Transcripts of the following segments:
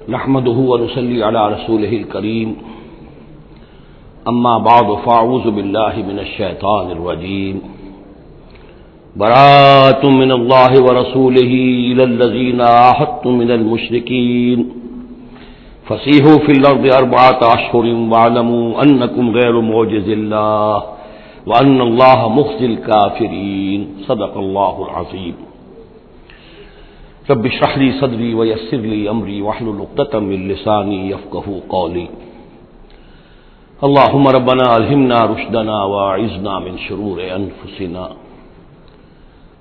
نحمده ونصلي على رسوله الكريم اما بعد فاعوذ بالله من الشيطان الرجيم براءة من الله ورسوله إلى الذين عاهدتم من المشركين فسيحوا في الأرض 4 أشهر واعلموا أنكم غير معجز الله وأن الله مخزي الكافرين صدق الله العظيم رب اشرح لي صدري ويسر لي أمري واحلل عقدة من لساني يفقهوا قولي اللهم ربنا ألهمنا رشدنا وأعذنا من شرور أنفسنا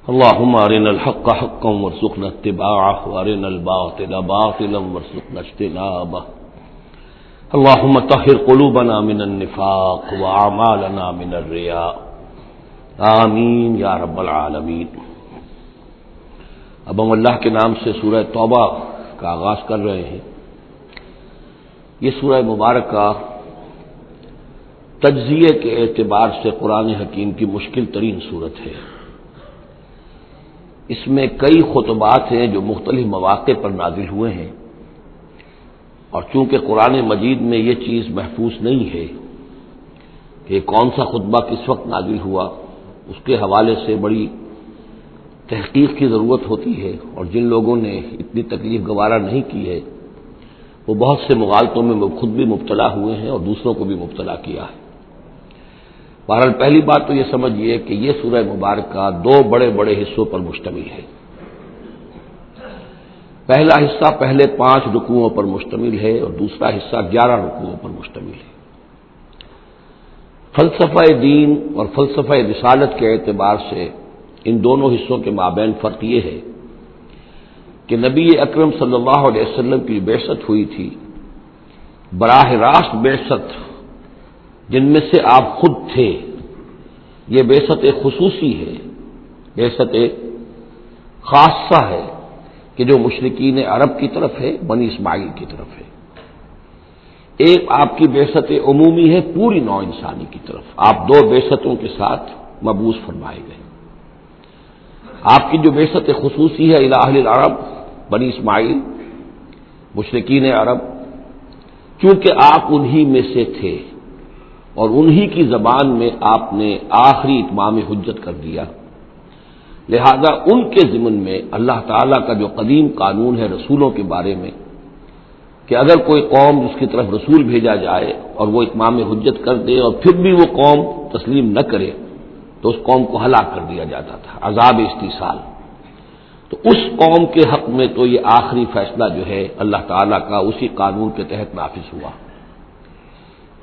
اللهم أرنا الحق حقا وارزقنا اتباعه وأرنا الباطل باطلا وارزقنا اجتنابه اللهم طهر قلوبنا من النفاق وأعمالنا من الرياء آمین یا رب العالمین۔ اب ہم اللہ کے نام سے سورہ توبہ کا آغاز کر رہے ہیں۔ یہ سورہ مبارکہ تجزیے کے اعتبار سے قرآن حکیم کی مشکل ترین صورت ہے۔ اس میں کئی خطبات ہیں جو مختلف مواقع پر نازل ہوئے ہیں، اور چونکہ قرآن مجید میں یہ چیز محفوظ نہیں ہے کہ کون سا خطبہ کس وقت نازل ہوا، اس کے حوالے سے بڑی تحقیق کی ضرورت ہوتی ہے، اور جن لوگوں نے اتنی تکلیف گوارا نہیں کی ہے وہ بہت سے مغالطوں میں خود بھی مبتلا ہوئے ہیں اور دوسروں کو بھی مبتلا کیا ہے۔ بہرحال پہلی بات تو یہ سمجھیے کہ یہ سورہ مبارکہ 2 بڑے بڑے حصوں پر مشتمل ہے۔ پہلا حصہ پہلے 5 رکوعوں پر مشتمل ہے اور دوسرا حصہ 11 رکوعوں پر مشتمل ہے۔ فلسفہ دین اور فلسفہ رسالت کے اعتبار سے ان دونوں حصوں کے مابین فرق یہ ہے کہ نبی اکرم صلی اللہ علیہ وسلم کی بعثت ہوئی تھی، براہ راست بعثت جن میں سے آپ خود تھے، یہ بعثت خصوصی ہے، بعثت خاصہ ہے کہ جو مشرکین عرب کی طرف ہے، بنی اسماعیل کی طرف ہے۔ ایک آپ کی بعثت عمومی ہے پوری نوع انسانی کی طرف، آپ 2 بعثتوں کے ساتھ مبعوث فرمائے گئے۔ آپ کی جو بعثت خصوصی ہے الی اہل العرب، بنی اسماعیل، مشرکین عرب، چونکہ آپ انہی میں سے تھے اور انہی کی زبان میں آپ نے آخری اتمام حجت کر دیا، لہذا ان کے ضمن میں اللہ تعالیٰ کا جو قدیم قانون ہے رسولوں کے بارے میں کہ اگر کوئی قوم جس کی طرف رسول بھیجا جائے اور وہ اتمام حجت کر دے اور پھر بھی وہ قوم تسلیم نہ کرے تو اس قوم کو ہلاک کر دیا جاتا تھا، عذاب استیصال۔ تو اس قوم کے حق میں تو یہ آخری فیصلہ جو ہے اللہ تعالیٰ کا اسی قانون کے تحت نافذ ہوا۔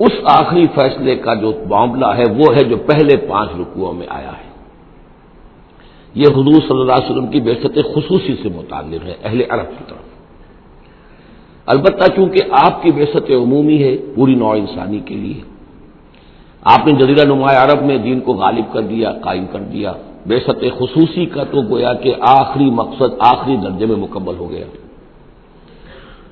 اس آخری فیصلے کا جو معاملہ ہے وہ ہے جو پہلے 5 رکوعوں میں آیا ہے۔ یہ حضور صلی اللہ علیہ وسلم کی بعثت خصوصی سے متعلق ہے اہل عرب کی طرف۔ البتہ چونکہ آپ کی بعثت عمومی ہے پوری نوع انسانی کے لیے، آپ نے جزیرہ نما عرب میں دین کو غالب کر دیا، قائم کر دیا۔ بعثت خصوصی کا تو گویا کہ آخری مقصد آخری درجے میں مکمل ہو گیا،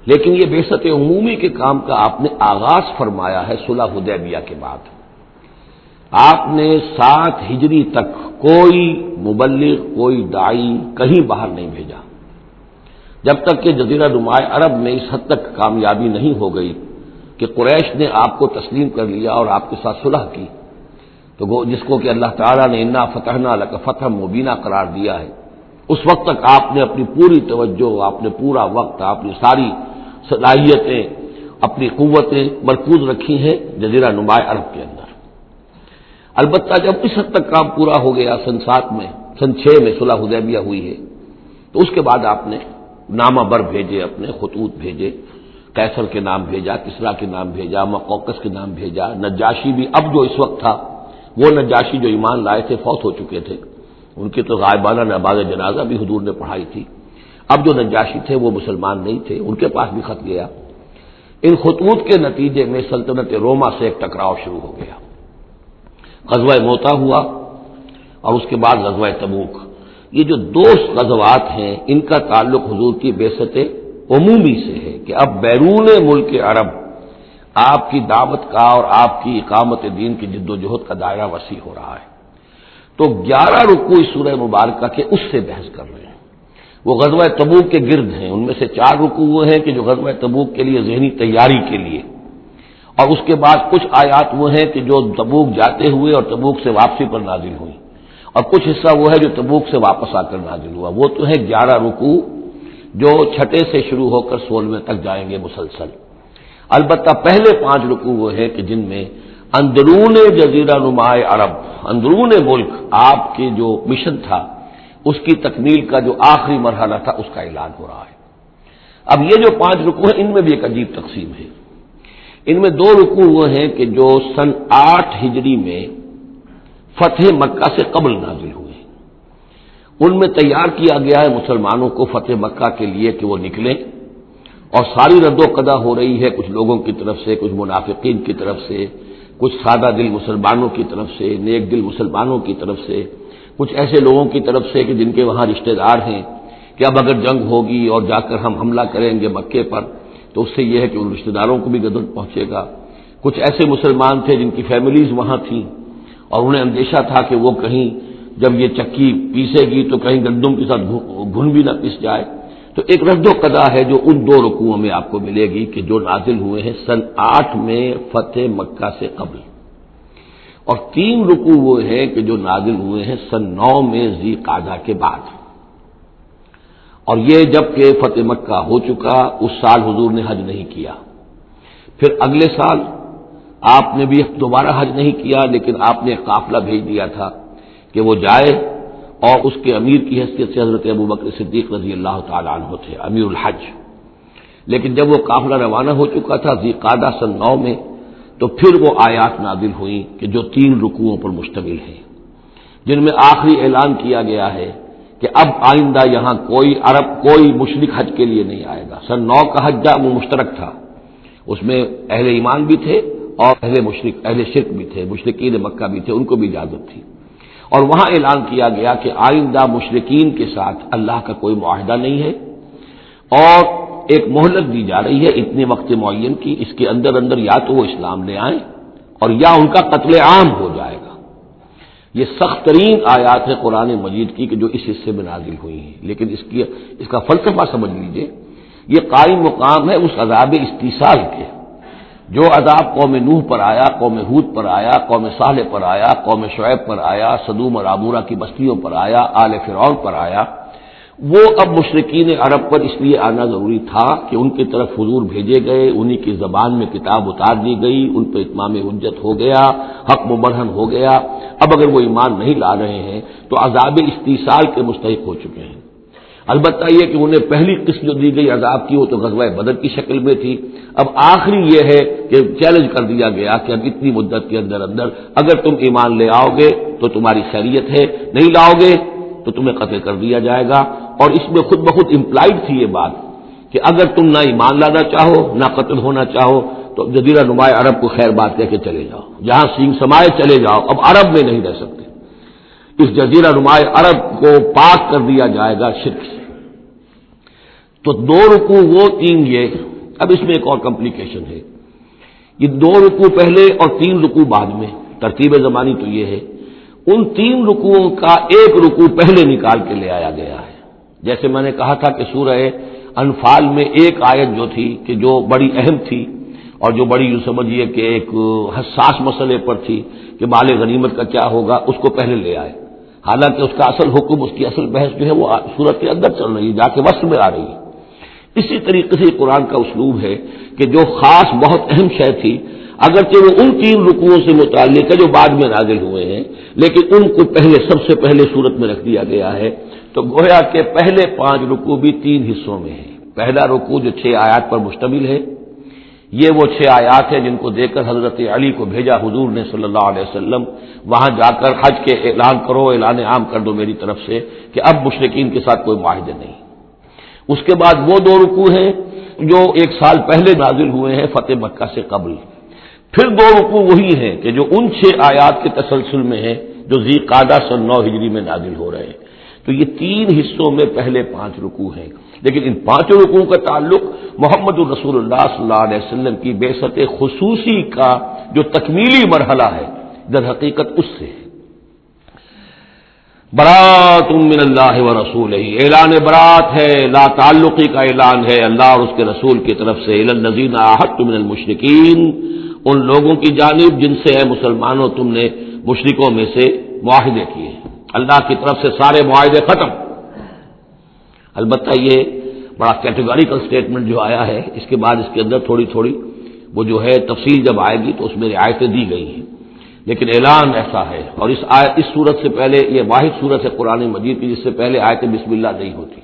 لیکن یہ بعثت عمومی کے کام کا آپ نے آغاز فرمایا ہے صلح حدیبیہ کے بعد۔ آپ نے 7 ہجری تک کوئی مبلغ، کوئی داعی کہیں باہر نہیں بھیجا، جب تک کہ جزیرہ نما عرب میں اس حد تک کامیابی نہیں ہو گئی کہ قریش نے آپ کو تسلیم کر لیا اور آپ کے ساتھ صلح کی، تو وہ جس کو کہ اللہ تعالیٰ نے انا فتحنا لک فتح مبینہ قرار دیا ہے، اس وقت تک آپ نے اپنی پوری توجہ، آپ نے پورا وقت، اپنی ساری صلاحیتیں، اپنی قوتیں مرکوز رکھی ہیں جزیرہ نما عرب کے اندر۔ البتہ جب اس حد تک کام پورا ہو گیا سن 7 میں، سن 6 میں صلح حدیبیہ ہوئی ہے، تو اس کے بعد آپ نے نامہ بر بھیجے، اپنے خطوط بھیجے، قیصر کے نام بھیجا، کسریٰ کے نام بھیجا، مقوقس کے نام بھیجا، نجاشی بھی اب جو اس وقت تھا، وہ نجاشی جو ایمان لائے تھے فوت ہو چکے تھے، ان کی تو غائبانہ نماز جنازہ بھی حضور نے پڑھائی تھی۔ اب جو نجاشی تھے وہ مسلمان نہیں تھے، ان کے پاس بھی خط گیا۔ ان خطوط کے نتیجے میں سلطنت روما سے ایک ٹکراؤ شروع ہو گیا، غزوہ موتا ہوا اور اس کے بعد غزوہ تبوک۔ یہ جو 2 غزوات ہیں ان کا تعلق حضور کی بعثت عمومی سے ہے کہ اب بیرون ملک عرب آپ کی دعوت کا اور آپ کی اقامت دین کی جد و جہد کا دائرہ وسیع ہو رہا ہے۔ تو 11 رکوع اس سورہ مبارکہ کے اس سے بحث کر رہے ہیں۔ وہ غزوہ تبوک کے گرد ہیں. ان میں سے 4 رکوع وہ ہیں کہ جو غزوہ تبوک کے لیے ذہنی تیاری کے لیے، اور اس کے بعد کچھ آیات وہ ہیں کہ جو تبوک جاتے ہوئے اور تبوک سے واپسی پر نازل ہوئی، اور کچھ حصہ وہ ہے جو تبوک سے واپس آ کر نازل ہوا. وہ تو ہے 11 رکوع جو 6 سے شروع ہو کر 16 تک جائیں گے مسلسل. البتہ پہلے 5 رکوع وہ ہیں کہ جن میں اندرون جزیرہ نمائے عرب، اندرون ملک آپ کے جو مشن تھا اس کی تکمیل کا جو آخری مرحلہ تھا اس کا اعلان ہو رہا ہے. اب یہ جو 5 رکوع ہیں ان میں بھی ایک عجیب تقسیم ہے. ان میں 2 رکوع وہ ہیں کہ جو سن 8 ہجری میں فتح مکہ سے قبل نازل ہوئے. ان میں تیار کیا گیا ہے مسلمانوں کو فتح مکہ کے لیے کہ وہ نکلیں، اور ساری رد و قدا ہو رہی ہے کچھ لوگوں کی طرف سے، کچھ منافقین کی طرف سے، کچھ سادہ دل مسلمانوں کی طرف سے، نیک دل مسلمانوں کی طرف سے، کچھ ایسے لوگوں کی طرف سے کہ جن کے وہاں رشتہ دار ہیں کہ اب اگر جنگ ہوگی اور جا کر ہم حملہ کریں گے مکے پر تو اس سے یہ ہے کہ ان رشتہ داروں کو بھی غضب پہنچے گا. کچھ ایسے مسلمان تھے جن کی فیملیز وہاں تھیں اور انہیں اندیشہ تھا کہ وہ کہیں جب یہ چکی پیسے گی تو کہیں گندم کے ساتھ گھن بھی نہ پس جائے. تو ایک رد و قدا ہے جو ان 2 رکوعوں میں آپ کو ملے گی کہ جو نازل ہوئے ہیں سن 8 میں فتح مکہ سے قبل، اور 3 رکوع وہ ہیں کہ جو نازل ہوئے ہیں سن 9 میں ذی قعدہ کے بعد. اور یہ جب کہ فتح مکہ ہو چکا، اس سال حضور نے حج نہیں کیا. پھر اگلے سال آپ نے بھی دوبارہ حج نہیں کیا، لیکن آپ نے قافلہ بھیج دیا تھا کہ وہ جائے، اور اس کے امیر کی حیثیت سے حضرت ابوبکر صدیق رضی اللہ تعالی عنہ تھے امیر الحج. لیکن جب وہ قافلہ روانہ ہو چکا تھا ذی قعدہ سن 9 میں، تو پھر وہ آیات نازل ہوئیں کہ جو 3 رکوعوں پر مشتمل ہیں، جن میں آخری اعلان کیا گیا ہے کہ اب آئندہ یہاں کوئی عرب، کوئی مشرک حج کے لیے نہیں آئے گا. سن 9 کا حج وہ مشترک تھا، اس میں اہل ایمان بھی تھے اور اہل شرک بھی تھے، مشرکین مکہ بھی تھے، ان کو بھی اجازت تھی. اور وہاں اعلان کیا گیا کہ آئندہ مشرکین کے ساتھ اللہ کا کوئی معاہدہ نہیں ہے، اور ایک مہلت دی جا رہی ہے اتنے وقت معین کی، اس کے اندر یا تو وہ اسلام لے آئیں اور یا ان کا قتل عام ہو جائے گا. یہ سخت ترین آیات ہے قرآن مجید کی کہ جو اس حصے میں نازل ہوئی ہیں. لیکن اس کا فلسفہ سمجھ لیجئے، یہ قائم مقام ہے اس عذاب استیصال کے جو عذاب قوم نوح پر آیا، قوم ہود پر آیا، قوم صالح پر آیا، قوم شعیب پر آیا، سدوم اور عمورہ کی بستیوں پر آیا، آل فرعون پر آیا. وہ اب مشرکین عرب پر اس لیے آنا ضروری تھا کہ ان کی طرف حضور بھیجے گئے، انہی کی زبان میں کتاب اتار دی گئی، ان پہ اتمام حجت ہو گیا، حق مبرہن ہو گیا. اب اگر وہ ایمان نہیں لا رہے ہیں تو عذاب استیصال کے مستحق ہو چکے ہیں. البتہ یہ کہ انہیں پہلی قسط جو دی گئی عذاب کی وہ تو غزوہ بدر کی شکل میں تھی. اب آخری یہ ہے کہ چیلنج کر دیا گیا کہ اب اتنی مدت کے اندر اگر تم ایمان لے آؤ گے تو تمہاری خیریت ہے، نہیں لاؤ گے تو تمہیں قتل کر دیا جائے گا. اور اس میں خود بخود امپلائڈ تھی یہ بات کہ اگر تم نہ ایمان لانا چاہو نہ قتل ہونا چاہو تو جزیرہ نمائے عرب کو خیر بات کہہ کے چلے جاؤ، جہاں سینگ سمائے چلے جاؤ، اب عرب میں نہیں رہ سکتے. اس جزیرہ نمائے عرب کو پاک کر دیا جائے گا شرک سے. تو 2 رکوع وہ 3 یہ. اب اس میں ایک اور کمپلیکیشن ہے، یہ 2 رکوع پہلے اور 3 رکوع بعد میں. ترتیب زمانی تو یہ ہے، ان 3 رکوعوں کا ایک رکوع پہلے نکال کے لے آیا گیا ہے. جیسے میں نے کہا تھا کہ سورہ انفال میں ایک آیت جو تھی کہ جو بڑی اہم تھی اور جو بڑی یوں سمجھیے کہ ایک حساس مسئلے پر تھی کہ مال غنیمت کا کیا ہوگا، اس کو پہلے لے آئے. حالانکہ اس کا اصل حکم، اس کی اصل بحث جو ہے وہ سورت کے اندر چل رہی ہے، جا کے وسط میں آ رہی ہے. اسی طریقے سے قرآن کا اسلوب ہے کہ جو خاص بہت اہم شے تھی اگرچہ وہ ان 3 رکوعوں سے متعلق ہے جو بعد میں نازل ہوئے ہیں، لیکن ان کو پہلے سب سے پہلے سورت میں رکھ دیا گیا ہے. تو گویا کہ پہلے 5 رکوع بھی 3 حصوں میں ہیں. پہلا رکوع جو 6 آیات پر مشتمل ہے، یہ وہ 6 آیات ہیں جن کو دے کر حضرت علی کو بھیجا حضور نے صلی اللہ علیہ وسلم، وہاں جا کر حج کے اعلان کرو، اعلان عام کر دو میری طرف سے کہ اب مشرکین کے ساتھ کوئی معاہدے نہیں. اس کے بعد وہ 2 رکوع ہیں جو 1 سال پہلے نازل ہوئے ہیں فتح مکہ سے قبل. پھر 2 رکوع وہی ہیں کہ جو ان 6 آیات کے تسلسل میں ہیں جو ذی قعدہ سن 9 ہجری میں نازل ہو رہے ہیں. تو یہ 3 حصوں میں پہلے 5 رکوع ہیں. لیکن ان 5 رکوعوں کا تعلق محمد الرسول اللہ صلی اللہ علیہ وسلم کی بعثت خصوصی کا جو تکمیلی مرحلہ ہے در حقیقت اس سے ہے. برات من اللہ و رسولہ، اعلان برات ہے، لا تعلقی کا اعلان ہے اللہ اور اس کے رسول کی طرف سے، الی الذین عاہدتم من المشرکین، ان لوگوں کی جانب جن سے ہے مسلمانوں تم نے مشرکوں میں سے معاہدے کیے، اللہ کی طرف سے سارے معاہدے ختم۔ البتہ یہ بڑا کیٹیگوریکل سٹیٹمنٹ جو آیا ہے، اس کے بعد اس کے اندر تھوڑی تھوڑی وہ جو ہے تفصیل جب آئے گی تو اس میں رعایتیں دی گئی ہیں، لیکن اعلان ایسا ہے۔ اور اس سورت سے پہلے یہ واحد سورت ہے قرآن مجید کی جس سے پہلے آیت بسم اللہ نہیں ہوتی،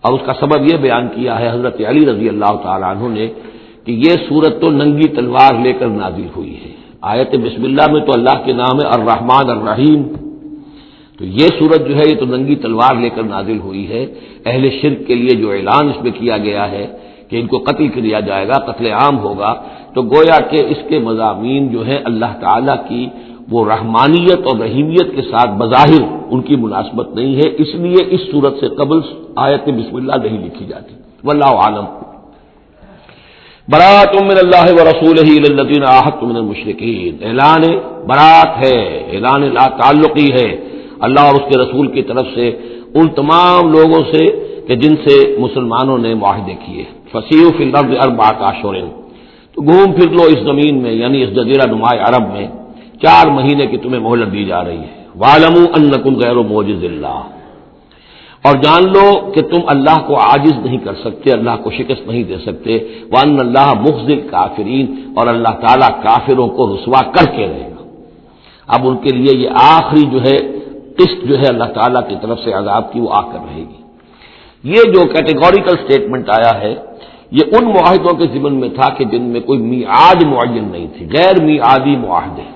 اور اس کا سبب یہ بیان کیا ہے حضرت علی رضی اللہ تعالی عنہ نے کہ یہ سورت تو ننگی تلوار لے کر نازل ہوئی ہے۔ آیت بسم اللہ میں تو اللہ کے نام ہے الرحمن الرحیم، تو یہ سورت جو ہے یہ تو ننگی تلوار لے کر نازل ہوئی ہے۔ اہل شرک کے لیے جو اعلان اس میں کیا گیا ہے کہ ان کو قتل کیا جائے گا، قتل عام ہوگا، تو گویا کہ اس کے مضامین جو ہیں اللہ تعالیٰ کی وہ رحمانیت اور رحیمیت کے ساتھ بظاہر ان کی مناسبت نہیں ہے، اس لیے اس سورت سے قبل آیت بسم اللہ نہیں لکھی جاتی۔ واللہ عالم۔ برات من اللہ ورسولہ الی الذین عاہدتم من المشرکین، اعلان برات ہے، اعلان لا تعلقی ہے اللہ اور اس کے رسول کی طرف سے ان تمام لوگوں سے کہ جن سے مسلمانوں نے معاہدے کیے۔ فسیحوا فی الارض اربعۃ اشہر، تو گھوم پھر لو اس زمین میں یعنی اس جزیرہ نما عرب میں 4 مہینے کی تمہیں مہلت دی جا رہی ہے۔ وَاعْلَمُوا أَنَّكُمْ غَيْرُ مُعْجِزِ اللَّهِ، اور جان لو کہ تم اللہ کو عاجز نہیں کر سکتے، اللہ کو شکست نہیں دے سکتے۔ وَأَنَّ اللَّهَ مُخْزِي الْكَافِرِينَ، اور اللہ تعالیٰ کافروں کو رسوا کر کے رہے گا۔ اب ان کے لیے یہ آخری جو ہے قسط جو ہے اللہ تعالیٰ کی طرف سے عذاب کی وہ آ کر رہے گی۔ یہ جو کیٹیگوریکل سٹیٹمنٹ آیا ہے یہ ان معاہدوں کے ضمن میں تھا کہ جن میں کوئی میعاد معین نہیں تھی، غیر میعادی معاہدے۔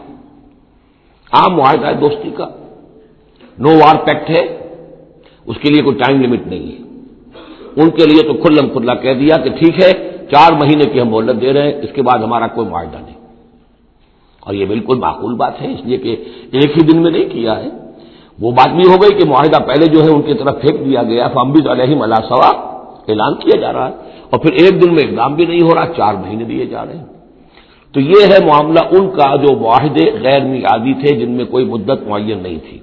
عام معاہدہ ہے دوستی کا، نو وار پیکٹ ہے، اس کے لیے کوئی ٹائم لمٹ نہیں ہے۔ ان کے لیے تو کھلم کھلا کہہ دیا کہ ٹھیک ہے 4 مہینے کی ہم مہلت دے رہے ہیں، اس کے بعد ہمارا کوئی معاہدہ نہیں۔ اور یہ بالکل معقول بات ہے، اس لیے کہ ایک ہی دن میں نہیں کیا ہے۔ وہ بات بھی ہو گئی کہ معاہدہ پہلے جو ہے ان کی طرف پھینک دیا گیا، فَأَنبِذْ عَلَيْهِمْ عَلَىٰ سَوَاءٍ، اعلان کیا جا رہا ہے، اور پھر ایک دن میں اقدام بھی نہیں ہو رہا، 4 مہینے دیے جا رہے ہیں۔ تو یہ ہے معاملہ ان کا جو معاہدے غیر میعادی تھے جن میں کوئی مدت معین نہیں تھی۔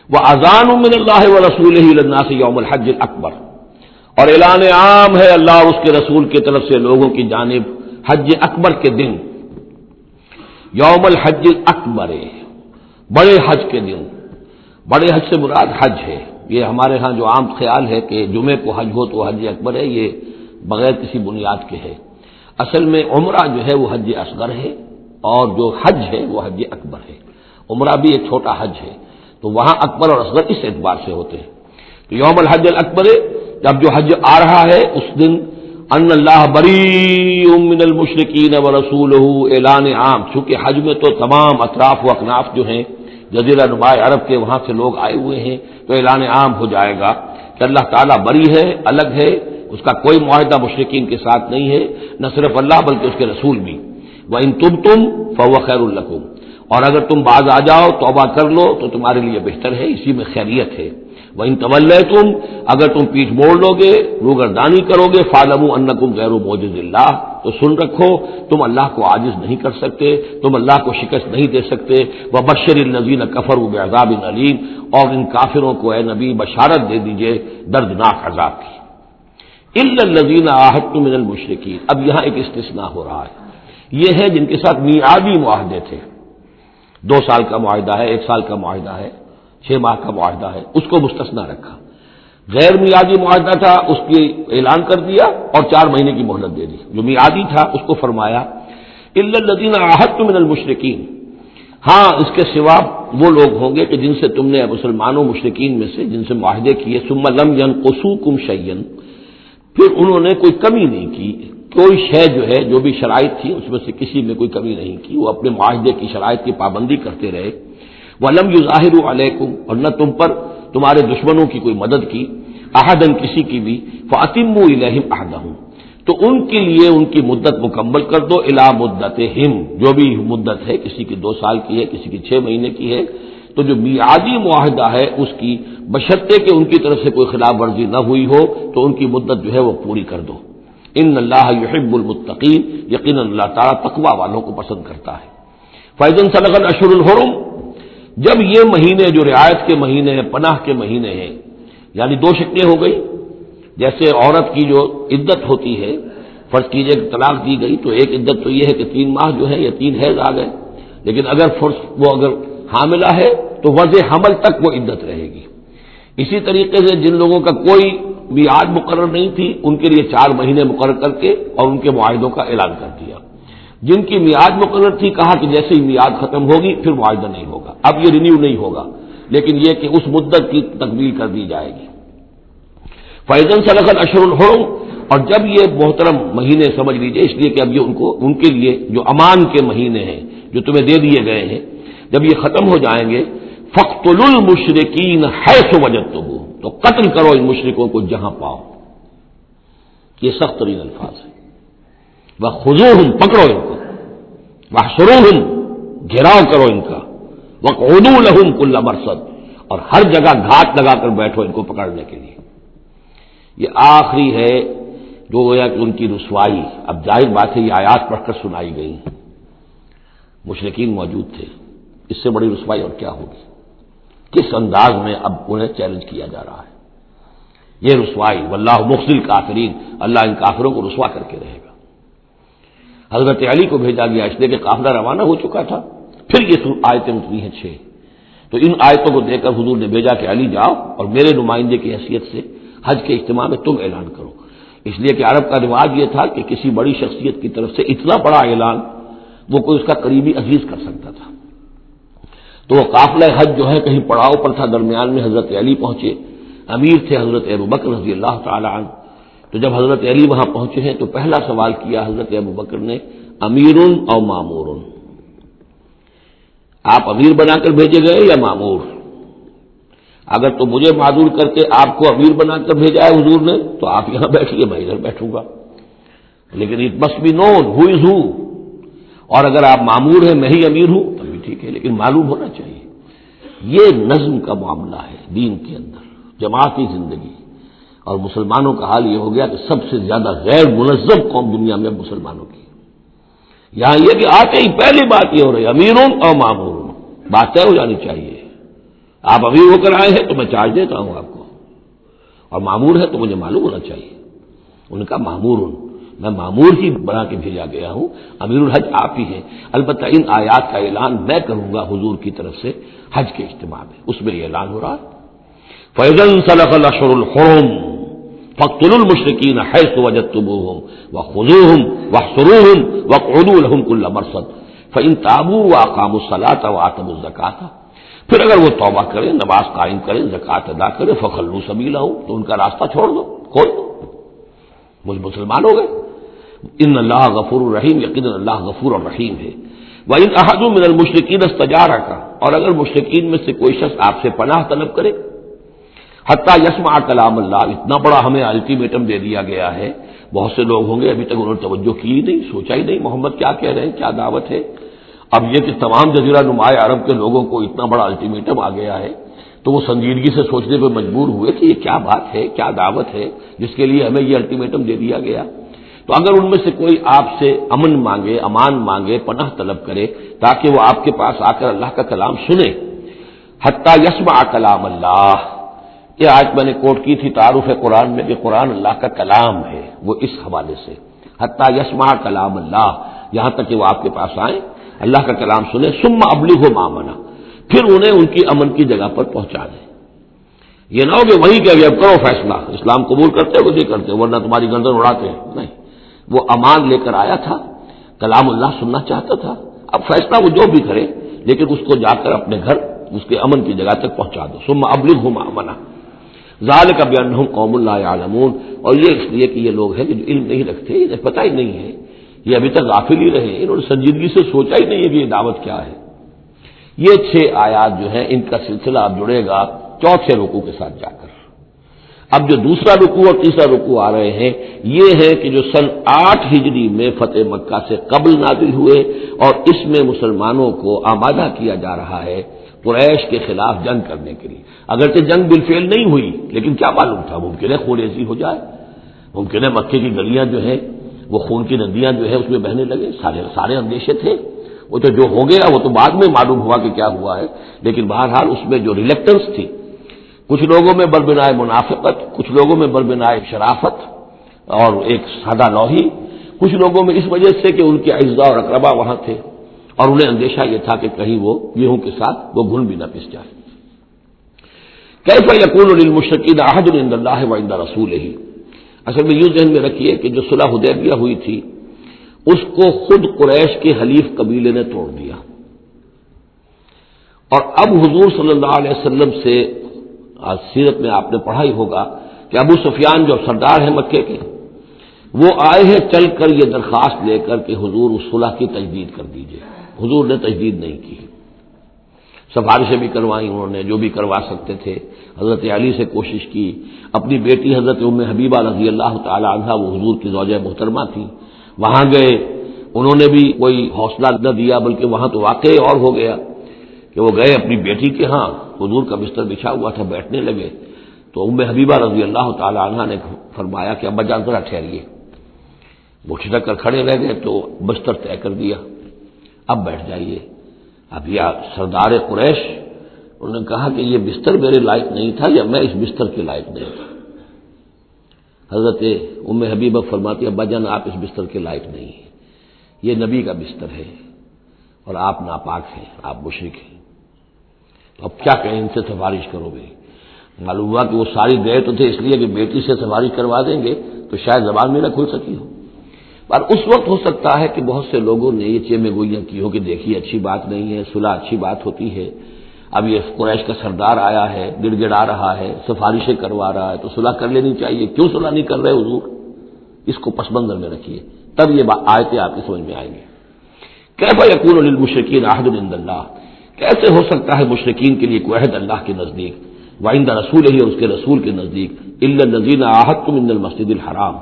وَأَذَانٌ مِّنَ اللَّهِ وَرَسُولِهِ إِلَى النَّاسِ يَوْمَ الْحَجِّ الْأَكْبَرِ، اور اعلان عام ہے اللہ اور اس کے رسول کی طرف سے لوگوں کی جانب حج اکبر کے دن، یوم الحج الاکبر، بڑے حج کے دن۔ بڑے حج سے مراد حج ہے، یہ ہمارے ہاں جو عام خیال ہے کہ جمعے کو حج ہو تو حج اکبر ہے، یہ بغیر کسی بنیاد کے ہے۔ اصل میں عمرہ جو ہے وہ حج اصغر ہے، اور جو حج ہے وہ حج اکبر ہے۔ عمرہ بھی ایک چھوٹا حج ہے، تو وہاں اکبر اور اصغر اس اعتبار سے ہوتے ہیں۔ تو یوم الحج الاکبر، جب جو حج آ رہا ہے اس دن، ان اللہ بریء من المشرکین ورسولہ، اعلان عام، چونکہ حج میں تو تمام اطراف و اکناف جو ہیں جزیرہ نما عرب کے وہاں سے لوگ آئے ہوئے ہیں، تو اعلان عام ہو جائے گا کہ اللہ تعالیٰ بری ہے، الگ ہے، اس کا کوئی معاہدہ مشرکین کے ساتھ نہیں ہے، نہ صرف اللہ بلکہ اس کے رسول بھی۔ وَإِن تُبْتُمْ فَهُوَ خَيْرٌ لَكُمْ، اور اگر تم باز آ جاؤ، توبہ کر لو تو تمہارے لیے بہتر ہے، اسی میں خیریت ہے۔ وَإِن تَوَلَّيْتُمْ، اگر تم پیٹھ موڑ لو گے، روگردانی کرو گے، فَاعْلَمُوا أَنَّكُمْ غَيْرُ مُعْجِزِ اللَّهِ، تو سن رکھو تم اللہ کو عاجز نہیں کر سکتے، تم اللہ کو شکست نہیں دے سکتے۔ وَبَشِّرِ الَّذِينَ كَفَرُوا بِعَذَابٍ أَلِيمٍ، اور ان کافروں کو اے نبی بشارت دے دیجئے دردناک عذاب کی۔ إِلَّا الَّذِينَ عَاهَدتُّم مِّنَ الْمُشْرِكِينَ، اب یہاں ایک استثناء ہو رہا ہے، یہ ہے جن کے ساتھ میعادی معاہدے تھے، 2 سال کا معاہدہ ہے، 1 سال کا معاہدہ ہے، 6 ماہ کا معاہدہ ہے، اس کو مستثنا رکھا۔ غیر میعادی معاہدہ تھا اس کی اعلان کر دیا اور 4 مہینے کی مہلت دے دی۔ جو میعادی تھا اس کو فرمایا الا الذین عاہدتم من المشرکین، ہاں اس کے سوا وہ لوگ ہوں گے کہ جن سے تم نے مسلمانوں مشرکین میں سے جن سے معاہدے کیے، ثم لم ينقصوکم شیئا، پھر انہوں نے کوئی کمی نہیں کی، کوئی شے جو ہے جو بھی شرائط تھی اس میں سے کسی میں کوئی کمی نہیں کی، وہ اپنے معاہدے کی شرائط کی پابندی کرتے رہے۔ وَلَمْ يُظَاهِرُوا عَلَيْكُمْ، اور نہ تم پر تمہارے دشمنوں کی کوئی مدد کی، احدن کسی کی بھی، فَأَتِمُّوا إِلَيْهِمْ عَهْدَهُمْ، تو ان کے لیے ان کی مدت مکمل کر دو، الی مدتہم، جو بھی مدت ہے، کسی کی 2 سال کی ہے، کسی کی 6 مہینے کی ہے، تو جو میعادی معاہدہ ہے اس کی بشرطے کہ ان کی طرف سے کوئی خلاف ورزی نہ ہوئی ہو تو ان کی مدت جو ہے وہ پوری کر دو۔ ان اللہ یحب المتقین، یقینا اللہ تعالیٰ تقوی والوں کو پسند کرتا ہے۔ فَإِذَا انْسَلَخَ الْأَشْهُرُ الْحُرُمُ، جب یہ مہینے جو رعایت کے مہینے ہیں، پناہ کے مہینے ہیں، یعنی دو شکلیں ہو گئی، جیسے عورت کی جو عدت ہوتی ہے، فرض کیجئے کہ طلاق دی گئی تو ایک عدت تو یہ ہے کہ 3 ماہ جو ہے یا 3 حیض آ گئے، لیکن اگر وہ اگر حاملہ ہے تو وضع حمل تک وہ عدت رہے گی۔ اسی طریقے سے جن لوگوں کا کوئی میعاد مقرر نہیں تھی ان کے لیے 4 مہینے مقرر کر کے اور ان کے معاہدوں کا اعلان کر دیا۔ جن کی میعاد مقرر تھی کہا کہ جیسے ہی میعاد ختم ہوگی پھر معاہدہ نہیں ہوگا، اب یہ رینیو نہیں ہوگا، لیکن یہ کہ اس مدت کی تکمیل کر دی جائے گی۔ فَإِذَا انسَلَخَ الْأَشْهُرُ الْحُرُمُ، اور جب یہ محترم مہینے سمجھ لیجئے، اس لیے کہ اب یہ ان کے لیے جو امان کے مہینے ہیں جو تمہیں دے دیے گئے ہیں، جب یہ ختم ہو جائیں گے، فَاقْتُلُوا الْمُشْرِكِينَ حَيْثُ وَجَدتُّمُوهُمْ، تو قتل کرو ان مشرکوں کو جہاں پاؤ۔ یہ سخت ترین الفاظ ہیں۔ وَخُذُوهُمْ، پکڑو ان کو، وَاحْصُرُوهُمْ، گھیراؤ کرو ان کا، وَاقْعُدُوا لَهُمْ كُلَّ مَرْصَدٍ، اور ہر جگہ گھات لگا کر بیٹھو ان کو پکڑنے کے لیے۔ یہ آخری ہے جو گویا کہ ان کی رسوائی، اب ظاہر بات ہے یہ آیات پڑھ کر سنائی گئی، مشرکین موجود تھے، اس سے بڑی رسوائی اور کیا ہوگی؟ کس انداز میں اب انہیں چیلنج کیا جا رہا ہے؟ یہ رسوائی، واللہ مخزی الکافرین، اللہ ان کافروں کو رسوا کر کے رہے گا۔ حضرت علی کو بھیجا گیا اس لیے کہ قافلہ روانہ ہو چکا تھا، پھر یہ آیتیں اتری ہیں 6، تو ان آیتوں کو دے کر حضور نے بھیجا کہ علی جاؤ اور میرے نمائندے کی حیثیت سے حج کے اجتماع میں تم اعلان کرو، اس لیے کہ عرب کا رواج یہ تھا کہ کسی بڑی شخصیت کی طرف سے اتنا بڑا اعلان وہ کوئی اس کا قریبی عزیز کر سکتا تھا۔ تو وہ قافلہ حج جو ہے کہیں پڑاؤ پر تھا، درمیان میں حضرت علی پہنچے، امیر تھے حضرت ابوبکر رضی اللہ تعالی عنہ۔ تو جب حضرت علی وہاں پہنچے ہیں تو پہلا سوال کیا حضرت ابوبکر نے، امیر او مامور، آپ امیر بنا کر بھیجے گئے یا مامور؟ اگر تو مجھے معذور کر کے آپ کو امیر بنا کر بھیجا ہے حضور نے تو آپ یہاں بیٹھیے، میں ادھر بیٹھوں گا، لیکن اٹ مسٹ بی نون ہو از ہو، اور اگر آپ مامور ہیں میں ہی امیر ہوں تب بھی ٹھیک ہے، لیکن معلوم ہونا چاہیے۔ یہ نظم کا معاملہ ہے دین کے اندر، جماعتی زندگی، اور مسلمانوں کا حال یہ ہو گیا کہ سب سے زیادہ غیر منظم قوم دنیا میں مسلمانوں کی۔ یہاں یہ کہ آتے ہی پہلی بات یہ ہو رہی ہے امیر اور مامور، بات طے ہو جانی چاہیے۔ آپ امیر ہو کر آئے ہیں تو میں چارج دیتا ہوں آپ کو، اور مامور ہے تو مجھے معلوم ہونا چاہیے۔ ان کا مامور، میں مامور ہی بنا کے بھیجا گیا ہوں، امیر الحج آپ ہی ہیں۔ البتہ ان آیات کا اعلان میں کروں گا حضور کی طرف سے حج کے اجتماع میں، اس میں یہ اعلان ہو رہا ہے۔ فَإِذَا انسَلَخَ الْأَشْهُرُ الْحُرُمُ فَاقْتُلُوا الْمُشْرِكِينَ حَيْثُ وَجَدتُّمُوهُمْ وَخُذُوهُمْ وَاحْصُرُوهُمْ وَاقْعُدُوا لَهُمْ كُلَّ مَرْصَدٍ فَإِن تَابُوا وَأَقَامُوا الصَّلَاةَ وَآتَوُا الزَّكَاةَ، پھر اگر وہ توبہ کریں، نماز قائم کریں، زکوٰۃ ادا کریں، فَخَلُّوا سَبِيلَهُمْ، تو ان کا راستہ چھوڑ دو، کھول دو، مجھ مسلمان ہو گئے۔ ان اللہ غفور الرحیم، یقیناً اللہ غفور الرحیم ہے۔ وَإِنْ أَحَدٌ مِّنَ الْمُشْرِكِينَ اسْتَجَارَكَ، اور اگر مشرکین میں سے کوئی شخص آپ سے پناہ طلب کرے، حتیٰ یسمع کلام اللہ، اتنا بڑا ہمیں الٹیمیٹم دے دیا گیا ہے، بہت سے لوگ ہوں گے ابھی تک انہوں نے توجہ کی ہی نہیں، سوچا ہی نہیں محمد کیا کہہ رہے ہیں، کیا دعوت ہے۔ اب یہ کہ تمام جزیرہ نما عرب کے لوگوں کو اتنا بڑا الٹیمیٹم آ گیا ہے تو وہ سنجیدگی سے سوچنے پہ مجبور ہوئے کہ یہ کیا بات ہے، کیا دعوت ہے جس کے لیے ہمیں یہ الٹیمیٹم دے دیا گیا۔ تو اگر ان میں سے کوئی آپ سے امن مانگے، امان مانگے، پناہ طلب کرے تاکہ وہ آپ کے پاس آ کر اللہ کا کلام سنے، حتیٰ یسمع کلام اللہ، یہ آج میں نے کوٹ کی تھی تعارف قرآن میں کہ قرآن اللہ کا کلام ہے، وہ اس حوالے سے حتیٰ یسمع کلام اللہ، یہاں تک کہ وہ آپ کے پاس آئیں، اللہ کا کلام سنیں، ثم ابلغہ ما امنہ، پھر انہیں ان کی امن کی جگہ پر پہنچا دیں۔ یہ نہ ہو کہ وہیں کہ اب کرو فیصلہ، اسلام قبول کرتے ہو نہیں کرتے ورنہ تمہاری گردن اڑاتے ہیں، نہیں، وہ امان لے کر آیا تھا، کلام اللہ سننا چاہتا تھا، اب فیصلہ وہ جو بھی کرے لیکن اس کو جا کر اپنے گھر اس کے امن کی جگہ تک پہنچا دو۔ ثم ابلغہ ما امنہ ذالک بانہم قوم لا یعلمون، اور یہ اس لیے کہ یہ لوگ ہیں جو علم نہیں رکھتے، انہیں پتہ ہی نہیں ہے، یہ ابھی تک غافل ہی رہے، انہوں نے سنجیدگی سے سوچا ہی نہیں ہے کہ یہ دعوت کیا ہے۔ یہ 6 آیات جو ہیں ان کا سلسلہ اب جڑے گا چوتھے رکوع کے ساتھ جا کر۔ اب جو دوسرا رکوع اور تیسرا رکوع آ رہے ہیں یہ ہے کہ جو سن 8 ہجری میں فتح مکہ سے قبل نازل ہوئے، اور اس میں مسلمانوں کو آمادہ کیا جا رہا ہے قریش کے خلاف جنگ کرنے کے لیے۔ اگرچہ جنگ بالفعل نہیں ہوئی لیکن کیا معلوم تھا، ممکن ہے خون ریزی ہو جائے، ممکن ہے مکے کی گلیاں جو ہیں وہ خون کی ندیاں جو ہے اس میں بہنے لگے، سارے اندیشے تھے، وہ تو جو ہو گیا وہ تو بعد میں معلوم ہوا کہ کیا ہوا ہے، لیکن بہرحال اس میں جو ریلیکٹنس تھی، کچھ لوگوں میں بربنائے منافقت، کچھ لوگوں میں بربنائے شرافت اور ایک سادہ لوحی، کچھ لوگوں میں اس وجہ سے کہ ان کے اعزاء اور اقربا وہاں تھے اور انہیں اندیشہ یہ تھا کہ کہیں وہ گیہوں کے ساتھ وہ گھن بھی نہ پس جائے۔ کیف یکون للمشرکین عہد عند اللہ وعند رسولہ، اصل میں یوں ذہن میں رکھیے کہ جو صلح حدیبیہ ہوئی تھی اس کو خود قریش کے حلیف قبیلے نے توڑ دیا، اور اب حضور صلی اللہ علیہ وسلم سے آج سیرت میں آپ نے پڑھا ہی ہوگا کہ ابو سفیان جو سردار ہیں مکے کے، وہ آئے ہیں چل کر یہ درخواست لے کر کہ حضور اس صلح کی تجدید کر دیجئے۔ حضور نے تجدید نہیں کی، سفارشیں بھی کروائیں انہوں نے جو بھی کروا سکتے تھے، حضرت علی سے کوشش کی، اپنی بیٹی حضرت ام حبیبہ رضی اللہ تعالی عنہا وہ حضور کی زوجہ محترمہ تھی، وہاں گئے، انہوں نے بھی کوئی حوصلہ نہ دیا، بلکہ وہاں تو واقعی اور ہو گیا کہ وہ گئے اپنی بیٹی کے ہاں، حضور کا بستر بچھا ہوا تھا، بیٹھنے لگے تو ام حبیبہ رضی اللہ تعالی عنہا نے فرمایا کہ ابا جان ذرا ٹھہریے، وہ ٹھٹک کر کھڑے رہ گئے تو بستر طے کر دیا، اب بیٹھ جائیے۔ اب یہ سردار قریش انہوں نے کہا کہ یہ بستر میرے لائق نہیں تھا یا میں اس بستر کے لائق نہیں تھا۔ حضرت ام حبیبہ فرماتی ابا جان آپ اس بستر کے لائق نہیں ہیں، یہ نبی کا بستر ہے اور آپ ناپاک ہیں، آپ مشرک ہیں، تو اب کیا کہیں، ان سے سفارش کرو گے؟ معلوم ہوا کہ وہ ساری گئے تو تھے اس لیے کہ بیٹی سے سفارش کروا دیں گے تو شاید زبان میں نہ کھل سکی ہو، پر اس وقت ہو سکتا ہے کہ بہت سے لوگوں نے یہ چیمے گوئیاں کی ہو کہ دیکھیے اچھی بات نہیں ہے، صلح اچھی بات ہوتی ہے، اب یہ قریش کا سردار آیا ہے، گڑ گڑا رہا ہے، سفارشیں کروا رہا ہے، تو صلح کر لینی چاہیے، کیوں صلح نہیں کر رہے حضور؟ اس کو پس منظر میں رکھیے، تب یہ آیتیں آپ کی سمجھ میں آئیں گی۔ کیف یکون للمشرکین عہد عند اللہ، کیسے ہو سکتا ہے مشرکین کے لیے کوئی عہد اللہ کے نزدیک، وعند رسولہ اور اس کے رسول کے نزدیک، الا الذین عاہدتم من المسجد الحرام،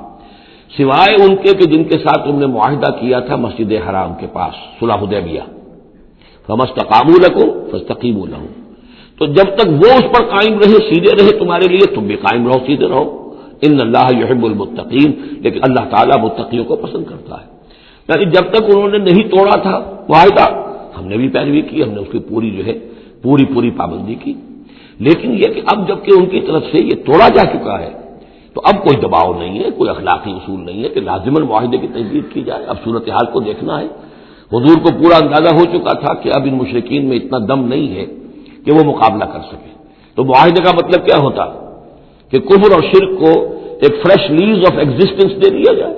سوائے ان کے کہ جن کے ساتھ تم نے معاہدہ کیا تھا مسجد حرام کے پاس، صلح حدیبیہ، فما استقاموا لکم فاستقیموا لہم، تو جب تک وہ اس پر قائم رہے، سیدھے رہے تمہارے لیے، تم بھی قائم رہو، سیدھے رہو، ان اللہ یحب المتقین، لیکن اللہ تعالیٰ متقیوں کو پسند کرتا ہے۔ یعنی جب تک انہوں نے نہیں توڑا تھا معاہدہ، ہم نے بھی پیروی کی، ہم نے اس کی پوری جو ہے پوری پابندی کی، لیکن یہ کہ اب جب کہ ان کی طرف سے یہ توڑا جا چکا ہے تو اب کوئی دباؤ نہیں ہے، کوئی اخلاقی اصول نہیں ہے کہ لازماً معاہدے کی تجدید کی جائے، اب صورتحال کو دیکھنا ہے۔ حضور کو پورا اندازہ ہو چکا تھا کہ اب ان مشرکین میں اتنا دم نہیں ہے کہ وہ مقابلہ کر سکے، تو معاہدے کا مطلب کیا ہوتا کہ کفر اور شرک کو ایک فریش لیز آف ایگزسٹنس دے دیا جائے،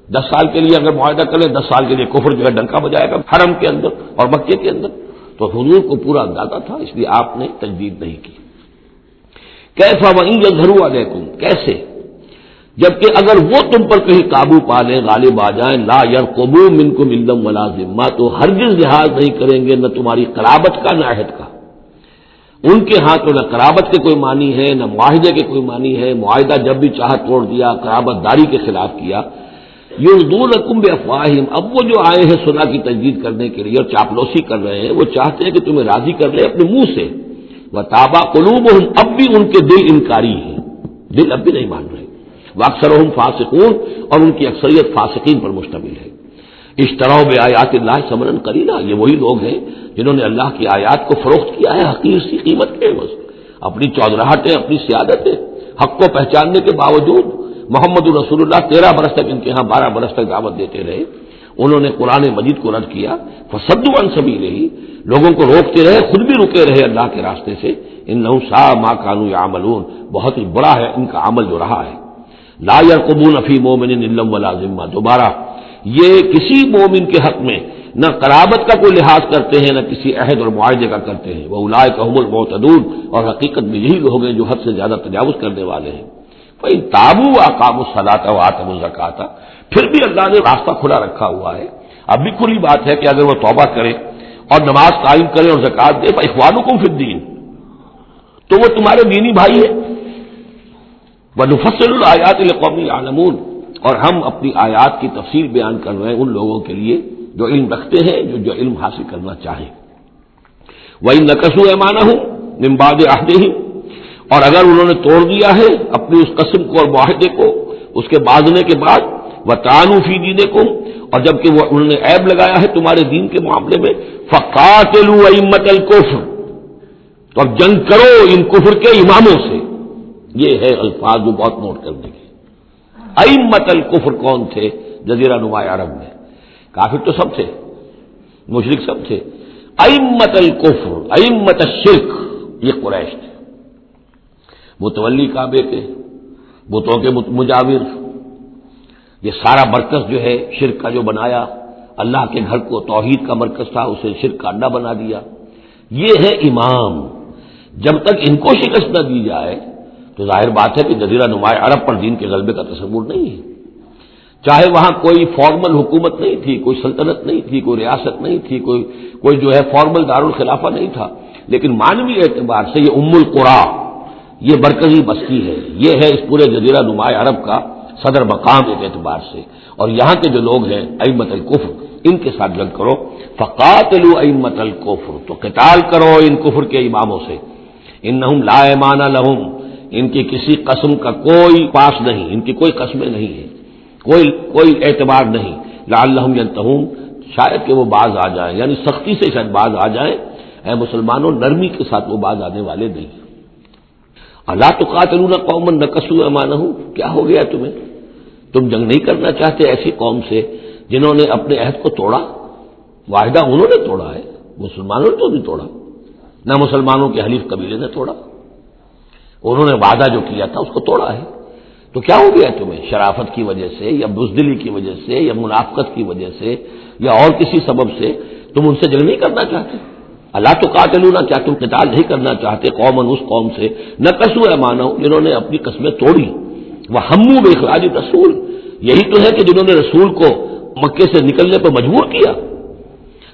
10 سال کے لیے اگر معاہدہ کرے، 10 سال کے لیے کفر جو ہے ڈنکا بجائے گا حرم کے اندر اور مکے کے اندر، تو حضور کو پورا اندازہ تھا، اس لیے آپ نے تجدید نہیں کی۔ کیف وَإِن يَظْهَرُوا عَلَيْكُمْ، کیسے جبکہ اگر وہ تم پر کہیں قابو پا لیں، غالب آ جائیں، لا يرقبوا منکم الا ولا ذمہ، تو ہرگز لحاظ نہیں کریں گے نہ تمہاری قرابت کا نہ عہد کا، ان کے ہاں تو نہ قرابت کے کوئی معنی ہے نہ معاہدے کے کوئی معنی ہے، معاہدہ جب بھی چاہا توڑ دیا، قرابت داری کے خلاف کیا۔ یرضونکم بافواہہم، اب وہ جو آئے ہیں صلح کی تجدید کرنے کے لیے اور چاپلوسی کر رہے ہیں، وہ چاہتے ہیں کہ تمہیں راضی کر لیں اپنے منہ سے، وتابا قلوبہم، اب بھی ان کے دل انکاری ہیں، دل اب بھی نہیں مان رہے، واکثرہم فاسقون، اور ان کی اکثریت فاسقین پر مشتمل ہے۔ اشتروا بآیات اللہ ثمنا قلیلا، یہ وہی لوگ ہیں جنہوں نے اللہ کی آیات کو فروخت کیا ہے حقیر سی قیمت کے عوض، اپنی چودراہٹیں، اپنی سیادتیں، حق کو پہچاننے کے باوجود محمد رسول اللہ 13 برس تک ان کے ہاں 12 برس تک دعوت دیتے رہے، انہوں نے قرآن مجید کو رد کیا، فصدوا عن سبیلہ، لوگوں کو روکتے رہے، خود بھی رکے رہے اللہ کے راستے سے، انہم ساء ما کانوا یعملون، بہت ہی بڑا ہے ان کا عمل جو رہا ہے۔ لا يرقبون فی مومن الا ولا ذمہ، دوبارہ یہ کسی مومن کے حق میں نہ قرابت کا کوئی لحاظ کرتے ہیں نہ کسی عہد اور معاہدے کا کرتے ہیں، واولئک هم المعتدون، اور حقیقت میں یہی لوگ ہیں جو حد سے زیادہ تجاوز کرنے والے ہیں۔ فإن تابوا وأقاموا الصلاة وآتوا الزکاة، پھر بھی اللہ نے راستہ کھلا رکھا ہوا ہے، اب بھی کھلی بات ہے کہ اگر وہ توبہ کرے اور نماز قائم کرے اور زکات دے، فإخوانکم فی الدین، تو وہ تمہارے دینی بھائی ہیں۔ وَنُفَصِّلُ الْآيَاتِ لِقَوْمٍ يَعْلَمُونَ، اور ہم اپنی آیات کی تفصیل بیان کر رہے ہیں ان لوگوں کے لیے جو علم رکھتے ہیں، جو علم حاصل کرنا چاہیں۔ وَإِن نَكَثُوا أَيْمَانَهُم مِّن بَعْدِ عَهْدِهِمْ، اور اگر انہوں نے توڑ دیا ہے اپنی اس قسم کو اور معاہدے کو اس کے باندھنے کے بعد، وطعنوا فی دینکم، اور جبکہ وہ انہوں نے عیب لگایا ہے تمہارے دین کے معاملے میں، فقاتلوا ائمۃ الکفر، تو اب جنگ کرو ان کفر کے اماموں سے. یہ ہے الفاظ جو بہت نوٹ کرنے کے. ائمۃ الکفر کون تھے جزیرہ نما عرب میں؟ کافر تو سب تھے، مشرک سب تھے. ائمۃ الکفر، ائمۃ الشرک، یہ قریش تھے، متولی کعبے کے، بتوں کے مجاور. یہ سارا مرکز جو ہے شرک کا جو بنایا، اللہ کے گھر کو توحید کا مرکز تھا اسے شرک کا اڈا بنا دیا. یہ ہے امام. جب تک ان کو شکست نہ دی جائے تو ظاہر بات ہے کہ جزیرہ نما عرب پر دین کے غلبے کا تصور نہیں ہے. چاہے وہاں کوئی فارمل حکومت نہیں تھی، کوئی سلطنت نہیں تھی، کوئی ریاست نہیں تھی، کوئی جو ہے فارمل دارالخلافہ نہیں تھا، لیکن معنوی اعتبار سے یہ ام القری، یہ مرکزی بستی ہے، یہ ہے اس پورے جزیرہ نما عرب کا صدر مقام ایک اعتبار سے. اور یہاں کے جو لوگ ہیں ائمۃ الکفر، ان کے ساتھ جنگ کرو. فقاتلوا ائمۃ الکفر، تو قتال کرو ان کفر کے اماموں سے. انہم لا ایمان لہم، ان کی کسی قسم کا کوئی پاس نہیں، ان کی کوئی قسمیں نہیں ہیں، کوئی اعتبار نہیں. لعلہم ینتہون، شاید کہ وہ باز آ جائیں، یعنی سختی سے شاید باز آ جائیں. اے مسلمانوں، نرمی کے ساتھ وہ باز آنے والے نہیں. الا تقاتلون قوما نکثوا ایمانہم، کیا ہو گیا تمہیں؟ تم جنگ نہیں کرنا چاہتے ایسی قوم سے جنہوں نے اپنے عہد کو توڑا؟ معاہدہ انہوں نے توڑا ہے، مسلمانوں نے تو نہیں توڑا، نہ مسلمانوں کے حلیف قبیلے نے توڑا. انہوں نے وعدہ جو کیا تھا اس کو توڑا ہے. تو کیا ہو گیا تمہیں؟ شرافت کی وجہ سے یا بزدلی کی وجہ سے یا منافقت کی وجہ سے یا اور کسی سبب سے تم ان سے جنگ نہیں کرنا چاہتے؟ اللہ تو قاتلونا، کیا تم قتال نہیں کرنا چاہتے قومن، اس قوم سے نکثوا ایمانہم، جنہوں نے اپنی قسمیں توڑی. وہموا باخراج الرسول، یہی تو ہے کہ جنہوں نے رسول کو مکے سے نکلنے پر مجبور کیا.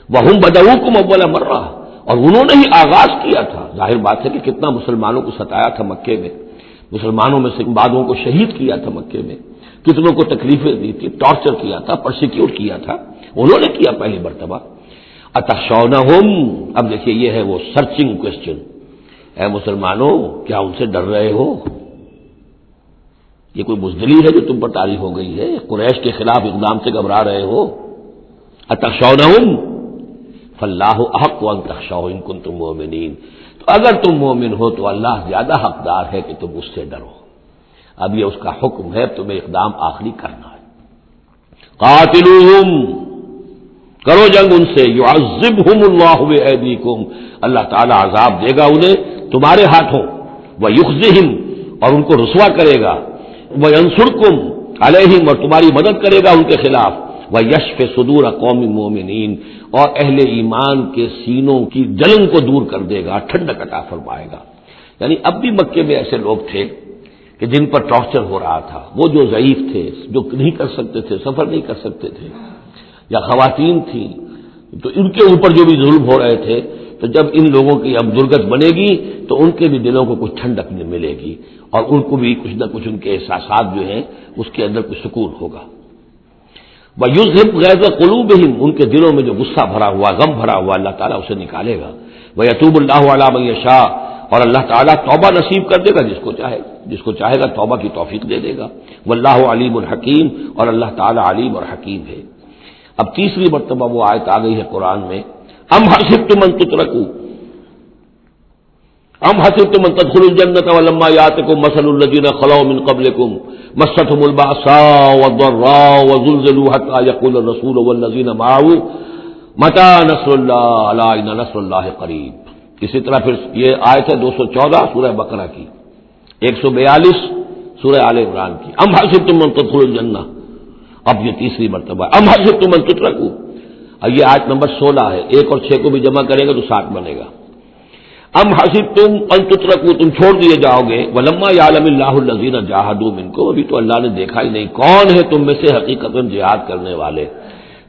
وہم بدؤکم اول مرہ، اور انہوں نے ہی آغاز کیا تھا. ظاہر بات ہے کہ کتنا مسلمانوں کو ستایا تھا مکے میں، مسلمانوں میں سے بعضوں کو شہید کیا تھا مکے میں، کتنوں کو تکلیفیں دی تھی، ٹارچر کیا تھا، پرسیکیوٹ کیا تھا، انہوں نے کیا پہلی مرتبہ. اتخشونہم، اب دیکھیے یہ ہے وہ سرچنگ کوشچن. اے مسلمانوں، کیا ان سے ڈر رہے ہو؟ یہ کوئی بزدلی ہے جو تم پر طاری ہو گئی ہے؟ قریش کے خلاف اقدام سے گھبرا رہے ہو؟ اتخشونہم فاللہ احق ان تخشوہ ان کنتم مؤمنین، تو اگر تم مومن ہو تو اللہ زیادہ حقدار ہے کہ تم اس سے ڈرو. اب یہ اس کا حکم ہے، تمہیں اقدام آخری کرنا ہے. قاتلوہم، کرو جنگ ان سے. یعذبہم اللہ بایدیکم، اللہ تعالی عذاب دے گا انہیں تمہارے ہاتھوں. ویخزہم، اور ان کو رسوا کرے گا. وینصرکم علیہم، اور تمہاری مدد کرے گا ان کے خلاف. ویشف صدور قوم مومنین، اور اہل ایمان کے سینوں کی جلن کو دور کر دے گا، ٹھنڈک عطا فرمائے گا. یعنی اب بھی مکے میں ایسے لوگ تھے کہ جن پر ٹارچر ہو رہا تھا، وہ جو ضعیف تھے، جو نہیں کر سکتے تھے، سفر نہیں کر سکتے تھے، یا خواتین تھیں، تو ان کے اوپر جو بھی ظلم ہو رہے تھے. تو جب ان لوگوں کی اب درگت بنے گی تو ان کے بھی دلوں کو کچھ ٹھنڈک ملے گی، اور ان کو بھی کچھ نہ کچھ ان کے احساسات جو ہیں اس کے اندر کچھ سکون ہوگا. وَيُذْهِبْ غَيْظَ قُلُوبِهِمْ، ان کے دلوں میں جو غصہ بھرا ہوا، غم بھرا ہوا، اللہ تعالیٰ اسے نکالے گا. وَيَتُوبُ اللَّهُ عَلَىٰ مَن يَشَاءُ، اور اللہ تعالیٰ توبہ نصیب کر دے گا جس کو چاہے گا توبہ کی توفیق دے دے گا. وَاللَّهُ عَلِيمٌ حَكِيمٌ، اور اللہ تعالیٰ علیم اور حکیم ہے. اب تیسری مرتبہ وہ آیت آ گئی ہے قرآن میں. ام حسبتم ان تترکوا، ام حسبتم ان تدخلوا الجنة ولما يأتكم مثل الذين خلوا من قبلكم مستهم البأساء والضراء وزلزلوا حتى يقول الرسول والذين معه متى نصر الله الا ان نصر الله قريب. اسی طرح پھر یہ آیت ہے 214 سورہ بقرہ کی، 142 سورہ آل عمران کی. ام حسبتم ان تدخلوا الجنة، اب یہ تیسری مرتبہ ام حسبتم ان تترکوا. اور یہ آیت نمبر 16 ہے، 1 اور 6 کو بھی جمع کریں گے تو 7 بنے گا. ام حسبتم ان تترکوا، تم چھوڑ دیے جاؤ گے. ولما یعلم اللہ الذین جاہدوا منکم، ابھی تو اللہ نے دیکھا ہی نہیں کون ہے تم میں سے حقیقت میں جہاد کرنے والے.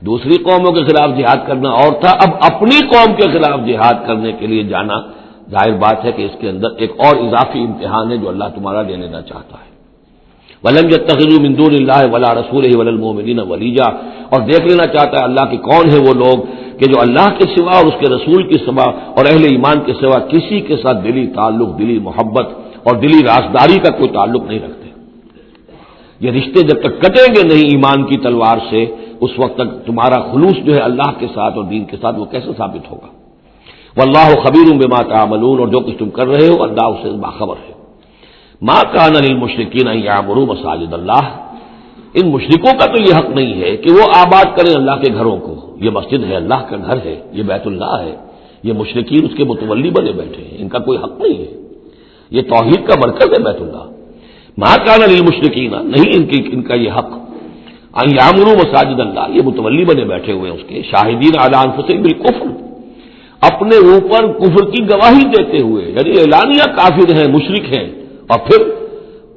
دوسری قوموں کے خلاف جہاد کرنا اور تھا، اب اپنی قوم کے خلاف جہاد کرنے کے لیے جانا. ظاہر بات ہے کہ اس کے اندر ایک اور اضافی امتحان ہے جو اللہ تمہارا لے لینا چاہتا ہے. وَلَمْ يَتَّخِذُوا مِن دُونِ اللَّهِ وَلَا رَسُولِهِ وَلَا الْمُؤْمِنِينَ وَلِيجًا، اور دیکھ لینا چاہتا ہے اللہ کہ کون ہے وہ لوگ کہ جو اللہ کے سوا اور اس کے رسول کے سوا اور اہل ایمان کے سوا کسی کے ساتھ دلی تعلق، دلی محبت اور دلی رازداری کا کوئی تعلق نہیں رکھتے. یہ رشتے جب تک کٹیں گے نہیں ایمان کی تلوار سے، اس وقت تک تمہارا خلوص جو ہے اللہ کے ساتھ اور دین کے ساتھ وہ کیسے ثابت ہوگا؟ واللہ خبیر بما تعملون، اور جو کچھ تم کر رہے ہو اللہ اسے باخبر ہے۔ ما کان للمشرکین ان یعمروا مساجد اللہ، ان مشرکوں کا تو یہ حق نہیں ہے کہ وہ آباد کریں اللہ کے گھروں کو۔ یہ مسجد ہے، اللہ کا گھر ہے، یہ بیت اللہ ہے، یہ مشرکین اس کے متولی بنے بیٹھے ہیں، ان کا کوئی حق نہیں ہے۔ یہ توحید کا مرکز ہے بیت اللہ۔ ما کان للمشرکین، نہیں ان کا یہ حق ان یعمروا مساجد اللہ، یہ متولی بنے بیٹھے ہوئے ہیں اس کے، شاہدین علی انفسہم بالکفر، اپنے اوپر کفر کی گواہی دیتے ہوئے، یعنی اعلانیہ کافر ہیں، مشرک ہیں، اور پھر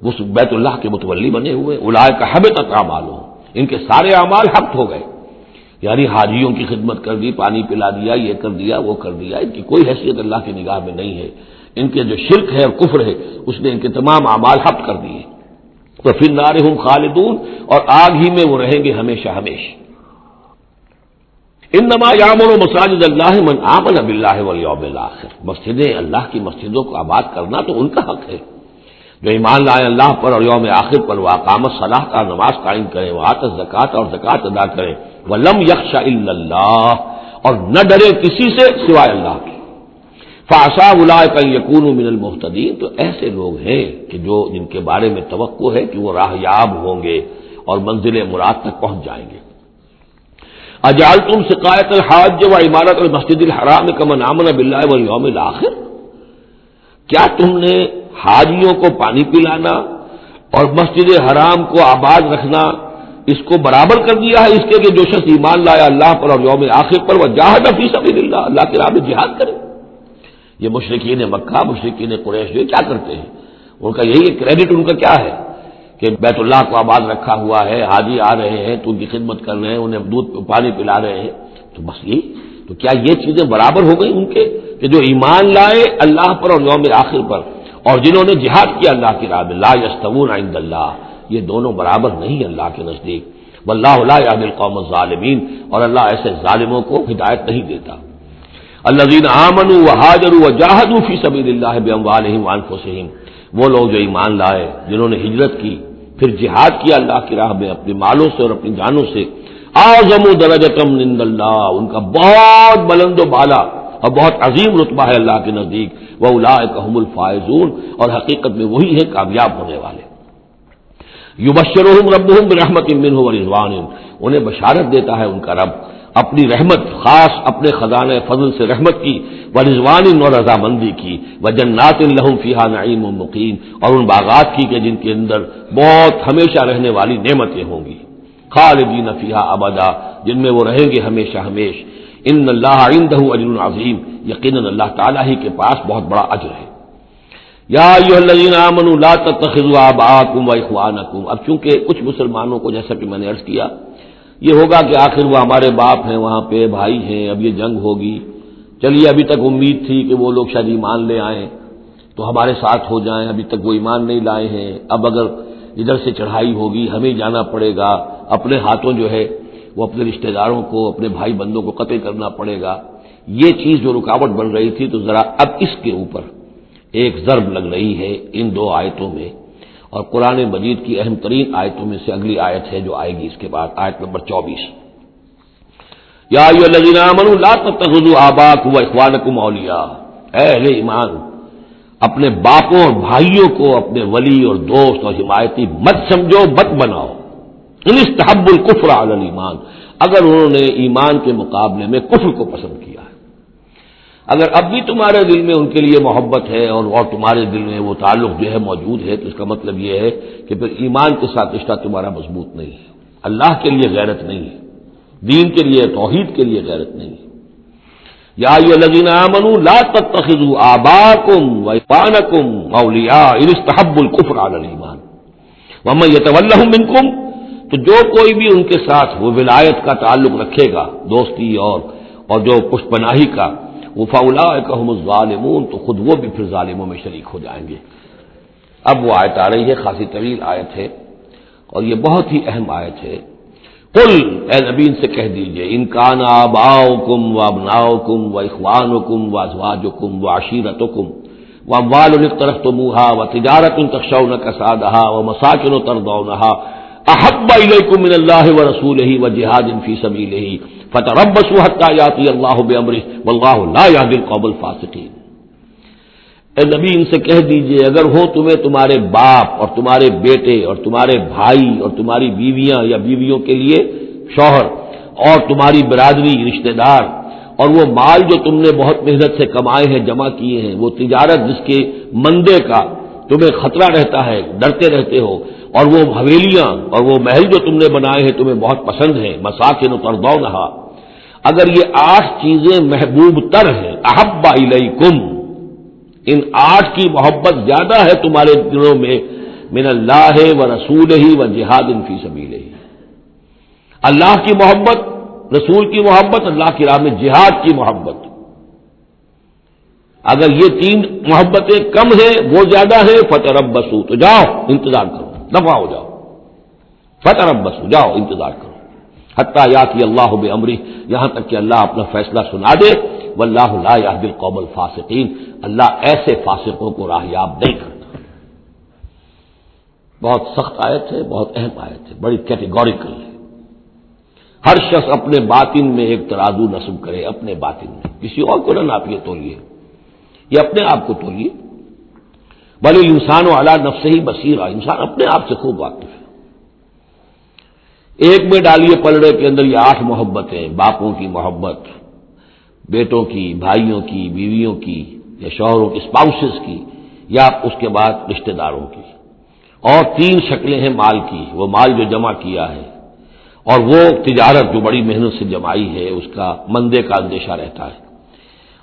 اس بیت اللہ کے متولی بنے ہوئے۔ اولئک حبطت اعمالہم، ان کے سارے اعمال حبط ہو گئے، یعنی حاجیوں کی خدمت کر دی، پانی پلا دیا، یہ کر دیا، وہ کر دیا، ان کی کوئی حیثیت اللہ کی نگاہ میں نہیں ہے۔ ان کے جو شرک ہے اور کفر ہے اس نے ان کے تمام اعمال حبط کر دیے۔ تو فی النار ہم خالدون، اور آگ ہی میں وہ رہیں گے ہمیشہ ہمیشہ۔ انما یعمر مساجد اللہ من آمن باللہ والیوم الآخر، مسجدیں اللہ کی مسجدوں کو آباد کرنا تو ان کا حق ہے جو ایمان لائے اللہ پر اور یوم آخر پر، واقام الصلاۃ، اور نماز قائم کریں، وآت الزکوٰۃ، اور زکوٰۃ ادا کریں، ولم یخش الا اللہ، اور نہ ڈرے کسی سے سوائے اللہ کے۔ فعسیٰ اولئک ان یکونوا من المہتدین، تو ایسے لوگ ہیں کہ جو جن کے بارے میں توقع ہے کہ وہ راہ یاب ہوں گے اور منزل مراد تک پہنچ جائیں گے۔ اجعلتم سقایۃ الحاج و عمارۃ المسجد الحرام کمن آمن باللہ والیوم الآخر، کیا تم نے حاجیوں کو پانی پلانا اور مسجد حرام کو آباد رکھنا اس کو برابر کر دیا ہے اس کے کہ جو شخص ایمان لایا اللہ پر اور یوم آخر پر، وجاہد فی سبیل اللہ، اللہ کی راہ میں جہاد کرے؟ یہ مشرکین مکہ، مشرکین قریش جو کیا کرتے ہیں، ان کا یہی کریڈٹ ان کا کیا ہے کہ بیت اللہ کو آباد رکھا ہوا ہے، حاجی آ رہے ہیں تو ان کی خدمت کر رہے ہیں، انہیں دودھ پانی پلا رہے ہیں، تو بس یہی تو کیا یہ چیزیں برابر ہو گئی ان کے کہ جو ایمان لائے اللہ پر اور یوم آخر پر اور جنہوں نے جہاد کیا اللہ کی راہ میں؟ لا یستوون عند اللہ، یہ دونوں برابر نہیں اللہ کے نزدیک۔ واللہ لا یہدی القوم الظالمین، اور اللہ ایسے ظالموں کو ہدایت نہیں دیتا۔ الذین آمنوا وہاجروا وجاہدوا فی سبیل اللہ باموالہم وانفسہم، وہ لوگ جو ایمان لائے، جنہوں نے ہجرت کی پھر جہاد کیا اللہ کی راہ میں اپنے مالوں سے اور اپنی جانوں سے، اعظم درجۃ عند اللہ، ان کا بہت بلند و بالا اور بہت عظیم رتبہ ہے اللہ کے نزدیک۔ واولئک هم الفائزون، اور حقیقت میں وہی ہیں کامیاب ہونے والے۔ یبشرهم ربهم برحمۃ منہ ورضوان، انہیں بشارت دیتا ہے ان کا رب اپنی رحمت، خاص اپنے خزانہ فضل سے رحمت کی، ورضوان، اور رضامندی کی، وجنات لہم فیہا نعیم مقیم، اور ان باغات کی کہ جن کے اندر بہت ہمیشہ رہنے والی نعمتیں ہوں گی، خالدین فیہا ابدا، جن میں وہ رہیں گے ہمیشہ ہمیش۔ ان اللہ عندہ اجر عظیم، یقیناً اللہ تعالیٰ ہی کے پاس بہت بڑا اجر ہے۔ یا ایھا الذین آمنوا لا تتخذوا آباءکم واخوانکم، اب چونکہ کچھ مسلمانوں کو جیسا کہ میں نے عرض کیا یہ ہوگا کہ آخر وہ ہمارے باپ ہیں وہاں پہ، بھائی ہیں، اب یہ جنگ ہوگی، چلیے ابھی تک امید تھی کہ وہ لوگ شاید ایمان لے آئیں تو ہمارے ساتھ ہو جائیں، ابھی تک وہ ایمان نہیں لائے ہیں، اب اگر ادھر سے چڑھائی ہوگی ہمیں جانا پڑے گا، اپنے ہاتھوں جو ہے وہ اپنے رشتہ داروں کو، اپنے بھائی بندوں کو قتل کرنا پڑے گا۔ یہ چیز جو رکاوٹ بن رہی تھی تو ذرا اب اس کے اوپر ایک ضرب لگ رہی ہے ان دو آیتوں میں، اور قرآن مجید کی اہم ترین آیتوں میں سے اگلی آیت ہے جو آئے گی اس کے بعد، آیت نمبر 24۔ یا ایھا الذین آمنوا لا تتخذوا آباءکم واخوانکم اولیاء، اے اہل ایمان اپنے باپوں اور بھائیوں کو اپنے ولی اور دوست اور حمایتی مت سمجھو، مت بناؤ۔ ان استحبوا الکفر علی الایمان، اگر انہوں نے ایمان کے مقابلے میں کفر کو پسند کیا ہے، اگر اب بھی تمہارے دل میں ان کے لیے محبت ہے اور تمہارے دل میں وہ تعلق جو ہے موجود ہے، تو اس کا مطلب یہ ہے کہ پھر ایمان کے ساتھ رشتہ تمہارا مضبوط نہیں ہے، اللہ کے لیے غیرت نہیں ہے، دین کے لیے، توحید کے لیے غیرت نہیں ہے۔ یا ایھا الذین آمنوا لا تتخذوا آباءکم واخوانکم اولیاء ان استحبوا الکفر علی الایمان ومن یتولھم منکم، تو جو کوئی بھی ان کے ساتھ وہ ولایت کا تعلق رکھے گا، دوستی اور جو پشت پناہی کا، وہ فاولئک ھم الظالمون، تو خود وہ بھی پھر ظالموں میں شریک ہو جائیں گے۔ اب وہ آیت آ رہی ہے، خاصی طویل آیت ہے اور یہ بہت ہی اہم آیت ہے۔ قل، اے نبی ان سے کہہ دیجئے، ان کان آباؤکم وابناؤکم واخوانکم وازواجکم وعشیرتکم واموال اقترفتموها وتجارة تخشون كسادها ومساكن ترضونها احب الیکم من اللہ ورسولہ وجہاد فی سبیلہ فتربصوا حتی یاتی اللہ بامرہ واللہ لا یہدی القوم الفاسقین۔ اے نبی ان سے کہہ دیجئے اگر ہو تمہیں تمہارے باپ اور تمہارے بیٹے اور تمہارے بھائی اور تمہاری بیویاں یا بیویوں کے لیے شوہر اور تمہاری برادری رشتہ دار اور وہ مال جو تم نے بہت محنت سے کمائے ہیں جمع کیے ہیں، وہ تجارت جس کے مندے کا تمہیں خطرہ رہتا ہے، ڈرتے رہتے ہو، اور وہ حویلیاں اور وہ محل جو تم نے بنائے ہیں تمہیں بہت پسند ہیں، مساکن ترضونھا، اگر یہ 8 چیزیں محبوب تر ہیں، احب الیکم، ان 8 کی محبت زیادہ ہے تمہارے دلوں میں من اللہ و رسولہ و جہاد فی سبیلہ، اللہ کی محبت، رسول کی محبت، اللہ کی راہ میں جہاد کی محبت، اگر یہ 3 محبتیں کم ہیں وہ زیادہ ہیں فتربصوا، تو جاؤ انتظار کرو، دفع ہو جاؤ، فتربصوا، جاؤ انتظار کرو، حتی یاتی اللہ بامرہ، یہاں تک کہ اللہ اپنا فیصلہ سنا دے، واللہ لا یہدی القوم الفاسقین، اللہ ایسے فاسقوں کو راہیاب نہیں کرتا۔ بہت سخت آیت ہے، بہت اہم آیت ہے، بڑی کیٹیگوریکل ہے۔ ہر شخص اپنے باطن میں ایک ترازو نصب کرے، اپنے باطن میں، کسی اور کو نہ ناپیے تولیے، یہ اپنے آپ کو تولیے، بل الانسان علی نفسہ بصیرہ، انسان اپنے آپ سے خوب واقف ہے۔ ایک میں ڈالیے پلڑے کے اندر یہ 8 محبتیں، باپوں کی محبت، بیٹوں کی، بھائیوں کی، بیویوں کی یا شوہروں کی، اسپاؤسز کی، یا اس کے بعد رشتہ داروں کی، اور 3 شکلیں ہیں مال کی، وہ مال جو جمع کیا ہے، اور وہ تجارت جو بڑی محنت سے جمائی ہے، اس کا مندے کا اندیشہ رہتا ہے،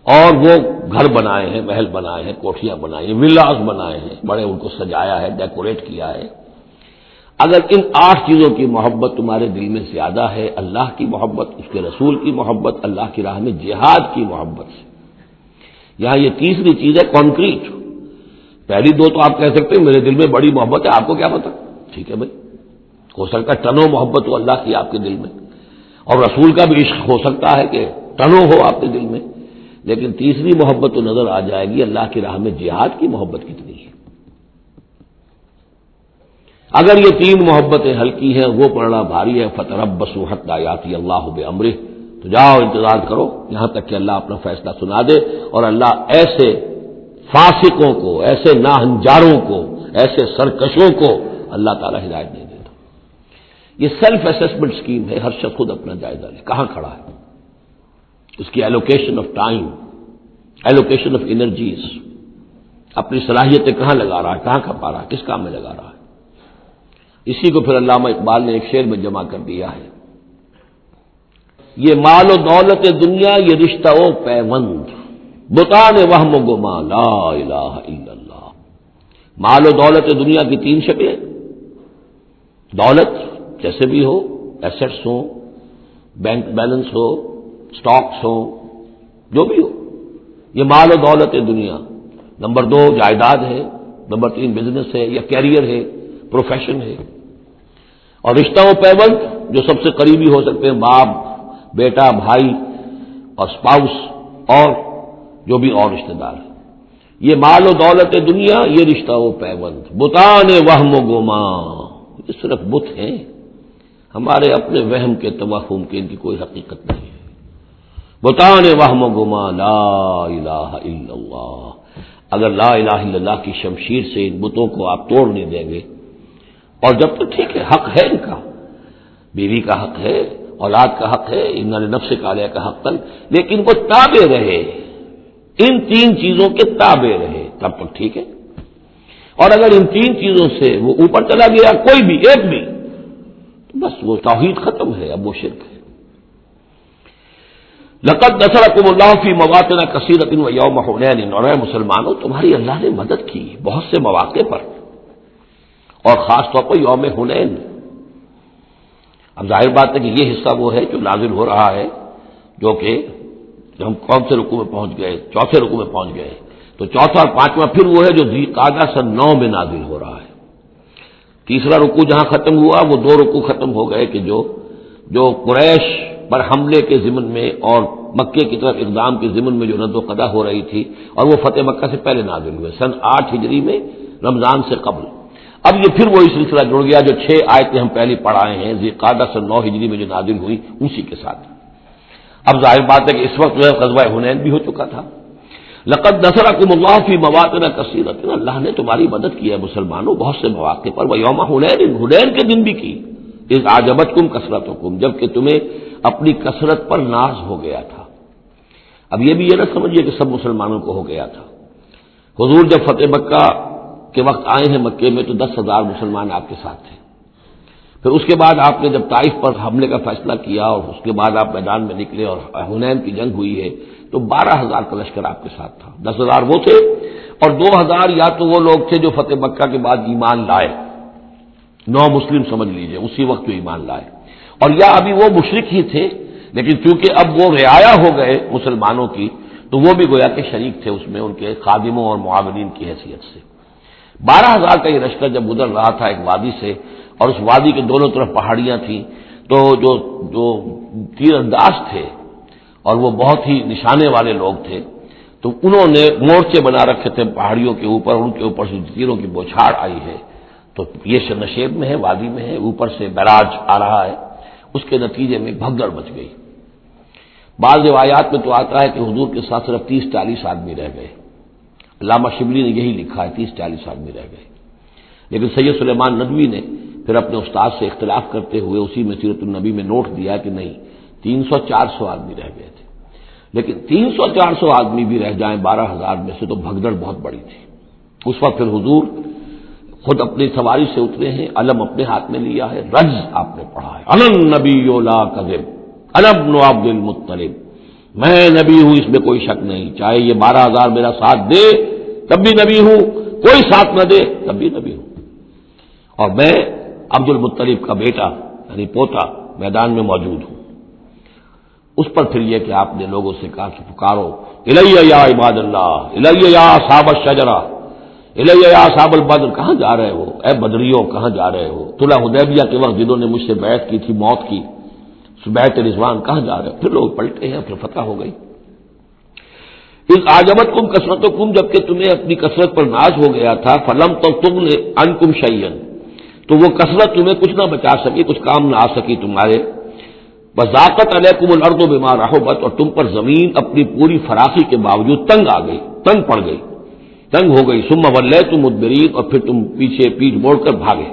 اور وہ گھر بنائے ہیں، محل بنائے ہیں، کوٹھیاں بنائی ہیں، ولاز بنائے ہیں، بڑے ان کو سجایا ہے، ڈیکوریٹ کیا ہے۔ اگر ان 8 چیزوں کی محبت تمہارے دل میں زیادہ ہے، اللہ کی محبت، اس کے رسول کی محبت، اللہ کی راہ میں جہاد کی محبت سے، یہاں یہ تیسری چیز ہے کانکریٹ۔ پہلی 2 تو آپ کہہ سکتے ہیں میرے دل میں بڑی محبت ہے، آپ کو کیا پتا، ٹھیک ہے بھائی، ہو سکتا ہے ٹنوں محبت ہو اللہ کی آپ کے دل میں، اور رسول کا بھی عشق ہو سکتا ہے کہ ٹنوں ہو آپ کے دل میں، لیکن تیسری محبت تو نظر آ جائے گی اللہ کی راہ میں جہاد کی محبت کتنی ہے۔ اگر یہ 3 محبتیں ہلکی ہیں، وہ پڑنا بھاری ہے، فتربصوا حتی یاتی اللہ بامرہ، تو جاؤ انتظار کرو یہاں تک کہ اللہ اپنا فیصلہ سنا دے، اور اللہ ایسے فاسقوں کو، ایسے ناہنجاروں کو، ایسے سرکشوں کو اللہ تعالی ہدایت نہیں دیتا۔ یہ سیلف اسسمنٹ سکیم ہے، ہر شخص خود اپنا جائزہ لے، کہاں کھڑا ہے، اس کی allocation of time, allocation of energies, اپنی صلاحیتیں کہاں لگا رہا ہے، کہاں کھپا رہا ہے، کس کام میں لگا رہا ہے۔ اسی کو پھر علامہ اقبال نے ایک شعر میں جمع کر دیا ہے، یہ مال و دولت دنیا، یہ رشتہ و پیوند، بتان وہم و گما، لا الہ الا اللہ۔ مال و دولت دنیا کی 3 شکلیں، دولت جیسے بھی ہو، ایسٹس ہوں، بینک بیلنس ہو، سٹاکس ہوں، جو بھی ہو، یہ مال و دولت دنیا۔ نمبر 2 جائیداد ہے، نمبر 3 بزنس ہے یا کیریئر ہے، پروفیشن ہے، اور رشتہ و پیوند جو سب سے قریبی ہو سکتے ہیں، باپ، بیٹا، بھائی اور اسپاؤس، اور جو بھی اور رشتہ دار ہیں۔ یہ مال و دولت دنیا، یہ رشتہ و پیوند، بتان وہم و گما، یہ صرف بت ہیں، ہمارے اپنے وہم کے، توہم کے، ان کی کوئی حقیقت نہیں ہے۔ بتان وہم و گما، لا الہ الا اللہ۔ اگر لا الہ الا اللہ کی شمشیر سے ان بتوں کو آپ توڑ نہیں دیں گے، اور جب تک ٹھیک ہے، حق ہے ان کا، بیوی کا حق ہے، اولاد کا حق ہے، ان لنفسک علیک حقا، لیکن وہ تابع رہے، ان 3 چیزوں کے تابع رہے، تب تک ٹھیک ہے۔ اور اگر ان 3 چیزوں سے وہ اوپر چلا گیا، کوئی بھی ایک بھی، تو بس وہ توحید ختم ہے، اب وہ شرک ہے۔ لقد نصرکم اللہ فی مواطن کثیرۃ ویوم حنین، اور اے مسلمانوں تمہاری اللہ نے مدد کی بہت سے مواقع پر، اور خاص طور پر یوم حنین۔ اب ظاہر بات ہے کہ یہ حصہ وہ ہے جو نازل ہو رہا ہے، جو کہ جب ہم کون سے رکوع میں پہنچ گئے، 4تھے رکوع میں پہنچ گئے، تو 4تھا اور 5واں پھر وہ ہے جو ذی القعدہ سن 9 میں نازل ہو رہا ہے۔ تیسرا رکوع جہاں ختم ہوا، وہ 2 رکوع ختم ہو گئے کہ جو قریش پر حملے کے ضمن میں اور مکے کی طرف اقدام کے ضمن میں جو رد و قدا ہو رہی تھی، اور وہ فتح مکہ سے پہلے نازل ہوئے سن 8 ہجری میں، رمضان سے قبل۔ اب یہ پھر وہی سلسلہ جڑ گیا جو 6 آیتیں ہم پہلے پڑھائے ہیں، ذی القعدہ سن 9 ہجری میں جو نازل ہوئی اسی کے ساتھ۔ اب ظاہر بات ہے کہ اس وقت جو ہے غزوہ حنین بھی ہو چکا تھا۔ لقد نصرکم اللہ فی مواطن کثیرۃ، اللہ نے تمہاری مدد کی ہے مسلمانوں بہت سے مواقع پر، ویوم حنین، حنین کے دن بھی کی، اذ اعجبتکم کثرتکم، جبکہ تمہیں اپنی کثرت پر ناز ہو گیا تھا۔ اب یہ بھی یہ نہ سمجھیے کہ سب مسلمانوں کو ہو گیا تھا۔ حضور جب فتح مکہ کے وقت آئے ہیں مکے میں تو 10,000 مسلمان آپ کے ساتھ تھے۔ پھر اس کے بعد آپ نے جب طائف پر حملے کا فیصلہ کیا اور اس کے بعد آپ میدان میں نکلے اور حنین کی جنگ ہوئی ہے تو 12,000 کا لشکر آپ کے ساتھ تھا۔ 10,000 وہ تھے اور 2,000 یا تو وہ لوگ تھے جو فتح مکہ کے بعد ایمان لائے، نو مسلم سمجھ لیجئے اسی وقت جو ایمان لائے، اور یا ابھی وہ مشرک ہی تھے لیکن چونکہ اب وہ رعایا ہو گئے مسلمانوں کی تو وہ بھی گویا کہ شریک تھے اس میں ان کے خادموں اور معاونین کی حیثیت سے۔ 12,000 کا یہ لشکر جب گزر رہا تھا ایک وادی سے، اور اس وادی کے دونوں طرف پہاڑیاں تھیں، تو جو تیر انداز تھے اور وہ بہت ہی نشانے والے لوگ تھے، تو انہوں نے مورچے بنا رکھے تھے پہاڑیوں کے اوپر، ان کے اوپر سے تیروں کی بوچھاڑ آئی ہے، تو یہ نشیب میں ہے، وادی میں ہے، اوپر سے بیراج آ رہا ہے، اس کے نتیجے میں بھگدڑ مچ گئی۔ بعض روایات میں تو آتا ہے کہ حضور کے ساتھ صرف 30-40 آدمی رہ گئے، علامہ شبلی نے یہی لکھا ہے 30-40 آدمی رہ گئے، لیکن سید سلیمان ندوی نے پھر اپنے استاد سے اختلاف کرتے ہوئے اسی میں سیرت النبی میں نوٹ دیا کہ نہیں 300-400 آدمی رہ گئے تھے، لیکن 300-400 آدمی بھی رہ جائیں 12,000 میں سے تو بھگدڑ بہت بڑی تھی۔ اس وقت پھر حضور خود اپنی سواری سے اترے ہیں، علم اپنے ہاتھ میں لیا ہے، رجز آپ نے پڑھا ہے، انا النبی لا کذب انا ابن عبد المطلب، میں نبی ہوں اس میں کوئی شک نہیں، چاہے یہ 12,000 میرا ساتھ دے تب بھی نبی ہوں، کوئی ساتھ نہ دے تب بھی نبی ہوں، اور میں عبد المطلب کا بیٹا یعنی پوتا میدان میں موجود ہوں۔ اس پر پھر یہ کہ آپ نے لوگوں سے کہا کہ پکارو الیہ یا عباد اللہ، الیہ یا اصحاب الشجرہ، الیہ یا اصحاب البدر، کہاں جا رہے ہو اے بدریوں، کہاں جا رہے ہو؟ صلح حدیبیہ کے وقت جنہوں نے مجھ سے بیعت کی تھی موت کی، بیعت رضوان، کہاں جا رہے ہو؟ پھر لوگ پلٹے ہیں، پھر فتح ہو گئی۔ اذ اعجبتکم کثرتکم، جبکہ تمہیں اپنی کثرت پر ناز ہو گیا تھا، فلم تغن عنکم شیئا، تو وہ کثرت تمہیں کچھ نہ بچا سکی، کچھ کام نہ آ سکی تمہارے، وضاقت علیکم الارض بما رحبت، اور تم پر زمین اپنی پوری فراخی کے باوجود تنگ آ گئی، تنگ پڑ گئی، تنگ ہو گئی، ثم ولیتم مدبرین، اور پھر تم پیچھے پیٹ موڑ کر بھاگے،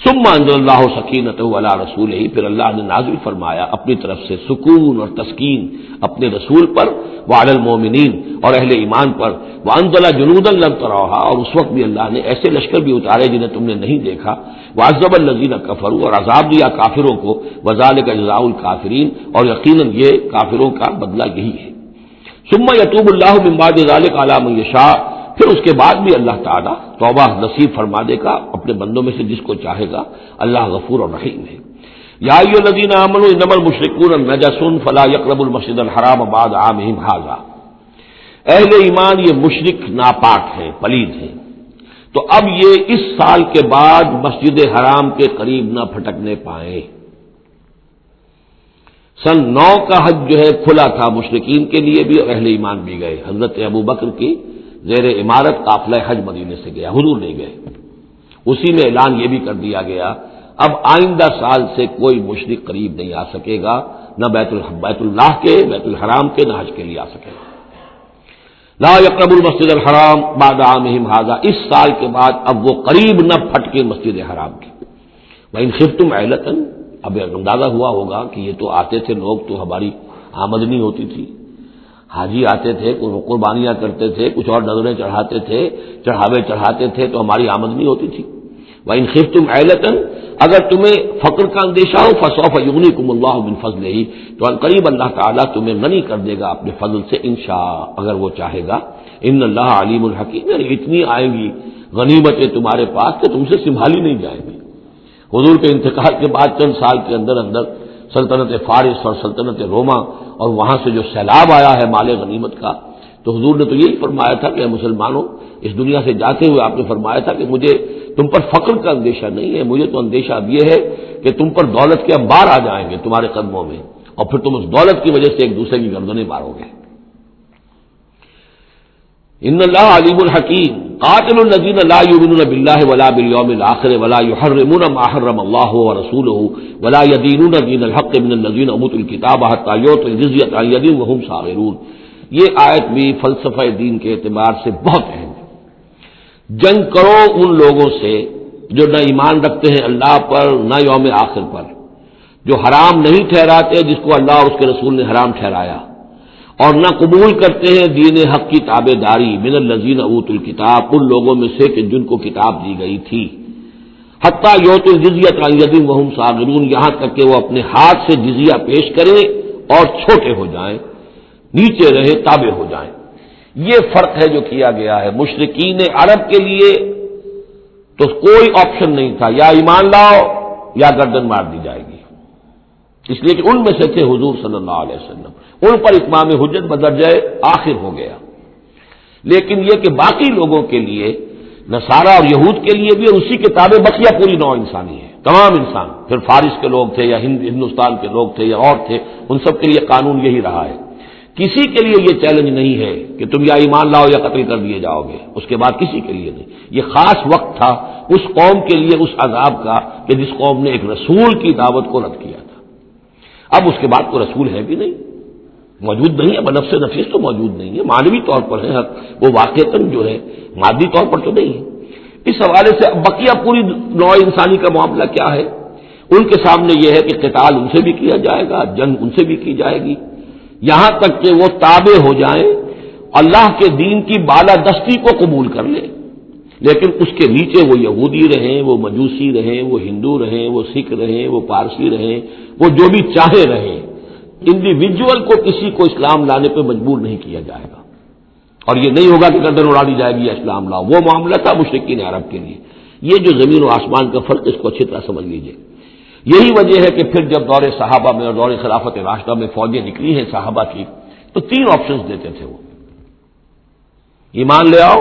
ثم انزل اللہ سکینتہ علی رسولہ، پھر اللہ نے نازل فرمایا اپنی طرف سے سکون اور تسکین اپنے رسول پر، وعلی المومنین، اور اہل ایمان پر، وانزل جنودا لم تروها، اور اس وقت بھی اللہ نے ایسے لشکر بھی اتارے جنہیں تم نے نہیں دیکھا، وعذب الذین کفروا، اور عذاب دیا کافروں کو، وذالک جزاء الکافرین، اور یقیناً یہ کافروں کا بدلہ یہی ہے۔ ثم یتوب اللہ من بعد ذلک علی من یشاء، پھر اس کے بعد بھی اللہ تعالیٰ توبہ نصیب فرما دے گا اپنے بندوں میں سے جس کو چاہے گا، اللہ غفور اور رحیم ہے۔ یا ایھا الذین آمنوا انما المشرکون نجس فلا یقربوا المسجد الحرام بعد عامهم ھذا، اہل ایمان یہ مشرک ناپاک ہیں، پلید ہیں، تو اب یہ اس سال کے بعد مسجد حرام کے قریب نہ پھٹکنے پائیں۔ سن 9 کا حج جو ہے کھلا تھا مشرکین کے لیے بھی اور اہل ایمان بھی گئے، حضرت ابوبکر کی زیر امارت قافلہ حج مدینے سے گیا، حضور نہیں گئے، اسی میں اعلان یہ بھی کر دیا گیا اب آئندہ سال سے کوئی مشرک قریب نہیں آ سکے گا، نہ بیت اللہ کے، بیت الحرام کے، نہ حج کے لیے آ سکے گا۔ لا یقرب المسجد الحرام بعد عامهم ھذا، اس سال کے بعد اب وہ قریب نہ پھٹکے مسجد حرام کے۔ وَإِنْ خِفْتُمْ عَيْلَةً، اب اندازہ ہوا ہوگا کہ یہ تو آتے تھے لوگ تو ہماری آمدنی ہوتی تھی، حاجی آتے تھے، کچھ قربانیاں کرتے تھے، کچھ اور نظریں چڑھاتے تھے، چڑھاوے چڑھاتے تھے تو ہماری آمدنی ہوتی تھی۔ وَإِنْ خِفْتُمْ عَيْلَةً، اگر تمہیں فقر کا اندیشہ ہو، فَسَوْفَ يُغْنِيكُمُ اللَّهُ مِنْ فَضْلِهِ، تو قریب اللہ تعالیٰ تمہیں غنی کر دے گا اپنے فضل سے انشاء، اگر وہ چاہے گا۔ ان اللہ علیم الحکیم، یعنی اتنی آئیں گی غنیمتیں تمہارے پاس کہ تم سے سنبھالی نہیں جائیں گی۔ حضور کے انتقال کے بعد چند سال کے اندر اندر سلطنت فارس اور سلطنت روما اور وہاں سے جو سیلاب آیا ہے مال غنیمت کا، تو حضور نے تو یہی فرمایا تھا کہ مسلمانوں اس دنیا سے جاتے ہوئے آپ نے فرمایا تھا کہ مجھے تم پر فقر کا اندیشہ نہیں ہے، مجھے تو اندیشہ اب یہ ہے کہ تم پر دولت کے انبار آ جائیں گے تمہارے قدموں میں، اور پھر تم اس دولت کی وجہ سے ایک دوسرے کی گردنیں مارو گے۔ ان اللہ علیم الحکیم قاتل الذین لا یؤمنون باللہ ولا بالیوم الآخر ولا یحرمون ما حرم اللہ ورسولہ ولا یدینون دین الحق من الذین اوتوا الکتاب حتی یعطوا الجزیۃ عن ید وہم صاغرون۔ یہ آیت بھی فلسفہ دین کے اعتبار سے بہت اہم ہے۔ جنگ کرو ان لوگوں سے جو نہ ایمان رکھتے ہیں اللہ پر نہ یوم آخر پر، جو حرام نہیں ٹھہراتے جس کو اللہ اور اس کے رسول نے حرام ٹھہرایا، اور نہ قبول کرتے ہیں دین حق کی تابع داری من الذین اوتوا الکتاب، ان لوگوں میں سے کہ جن کو کتاب دی گئی تھی، حتی یعطوا الجزیۃ عن ید وہم صاغرون، یہاں تک کہ وہ اپنے ہاتھ سے جزیہ پیش کریں اور چھوٹے ہو جائیں، نیچے رہے، تابع ہو جائیں۔ یہ فرق ہے جو کیا گیا ہے۔ مشرکین عرب کے لیے تو کوئی آپشن نہیں تھا، یا ایمان لاؤ یا گردن مار دی جائے گی، اس لیے کہ ان میں سے تھے حضور صلی اللہ علیہ وسلم، ان پر اتمام حجت بدرجہ آخر ہو گیا۔ لیکن یہ کہ باقی لوگوں کے لیے، نصارہ اور یہود کے لیے بھی اسی کتابیں بقیہ پوری نوع انسانی ہے، تمام انسان، پھر فارس کے لوگ تھے یا ہندوستان کے لوگ تھے یا اور تھے، ان سب کے لیے قانون یہی رہا ہے۔ کسی کے لیے یہ چیلنج نہیں ہے کہ تم یا ایمان لاؤ یا قتل کر دیے جاؤ گے، اس کے بعد کسی کے لیے نہیں۔ یہ خاص وقت تھا اس قوم کے لیے اس عذاب کا کہ جس قوم نے ایک رسول کی دعوت کو رد کیا تھا۔ اب اس کے بعد تو رسول ہے بھی نہیں، موجود نہیں ہے، بنفس نفیس تو موجود نہیں ہے، معنوی طور پر ہے، وہ واقعتاً جو ہے مادی طور پر تو نہیں ہے۔ اس حوالے سے بقیہ پوری نوع انسانی کا معاملہ کیا ہے؟ ان کے سامنے یہ ہے کہ قتال ان سے بھی کیا جائے گا، جنگ ان سے بھی کی جائے گی، یہاں تک کہ وہ تابع ہو جائیں، اللہ کے دین کی بالادستی کو قبول کر لیں، لیکن اس کے نیچے وہ یہودی رہیں، وہ مجوسی رہیں، وہ ہندو رہیں، وہ سکھ رہیں، وہ پارسی رہیں، وہ جو بھی چاہے رہیں، انڈیویجول کو کسی کو اسلام لانے پہ مجبور نہیں کیا جائے گا، اور یہ نہیں ہوگا کہ گردن اڑا دی جائے گی یا اسلام لاؤ۔ وہ معاملہ تھا مشرکین عرب کے لیے۔ یہ جو زمین و آسمان کا فرق، اس کو اچھی طرح سمجھ لیجئے۔ یہی وجہ ہے کہ پھر جب دور صحابہ میں اور دور خلافت راشدہ میں فوجیں نکلی ہیں صحابہ کی، تو 3 آپشنز دیتے تھے وہ۔ ایمان لے آؤ،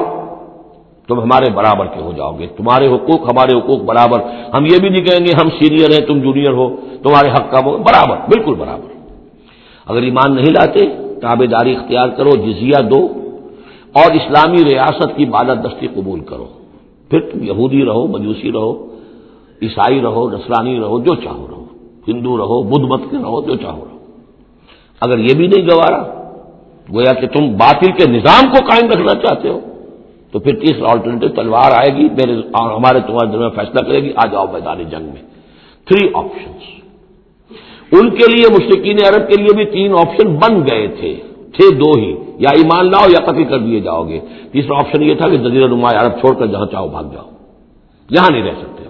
تم ہمارے برابر کے ہو جاؤ گے، تمہارے حقوق ہمارے حقوق برابر، ہم یہ بھی نہیں کہیں گے ہم سینئر ہیں تم جونیئر ہو، تمہارے حق کا برابر، بالکل برابر۔ اگر ایمان نہیں لاتے، تابع داری اختیار کرو، جزیہ دو، اور اسلامی ریاست کی بالادستی قبول کرو، پھر تم یہودی رہو، مجوسی رہو، عیسائی رہو، نصرانی رہو، جو چاہو رہو، ہندو رہو، بدھ مت کے رہو، جو چاہو رہو۔ اگر یہ بھی نہیں گوارا، گویا کہ تم باطل کے نظام کو قائم رکھنا چاہتے ہو، تو پھر تیسرا آلٹرنیٹو تلوار آئے گی، میرے اور ہمارے تمہارے درمیان فیصلہ کرے گی، آ جاؤ میدان جنگ میں۔ 3 آپشنز ان کے لیے، مشرکین عرب کے لیے بھی 3 آپشن بن گئے تھے 2 ہی، یا ایمان لاؤ یا قتل کر دیے جاؤ گے۔ تیسرا آپشن یہ تھا کہ جزیرہ نما عرب چھوڑ کر جہاں چاہو بھاگ جاؤ، یہاں نہیں رہ سکتے،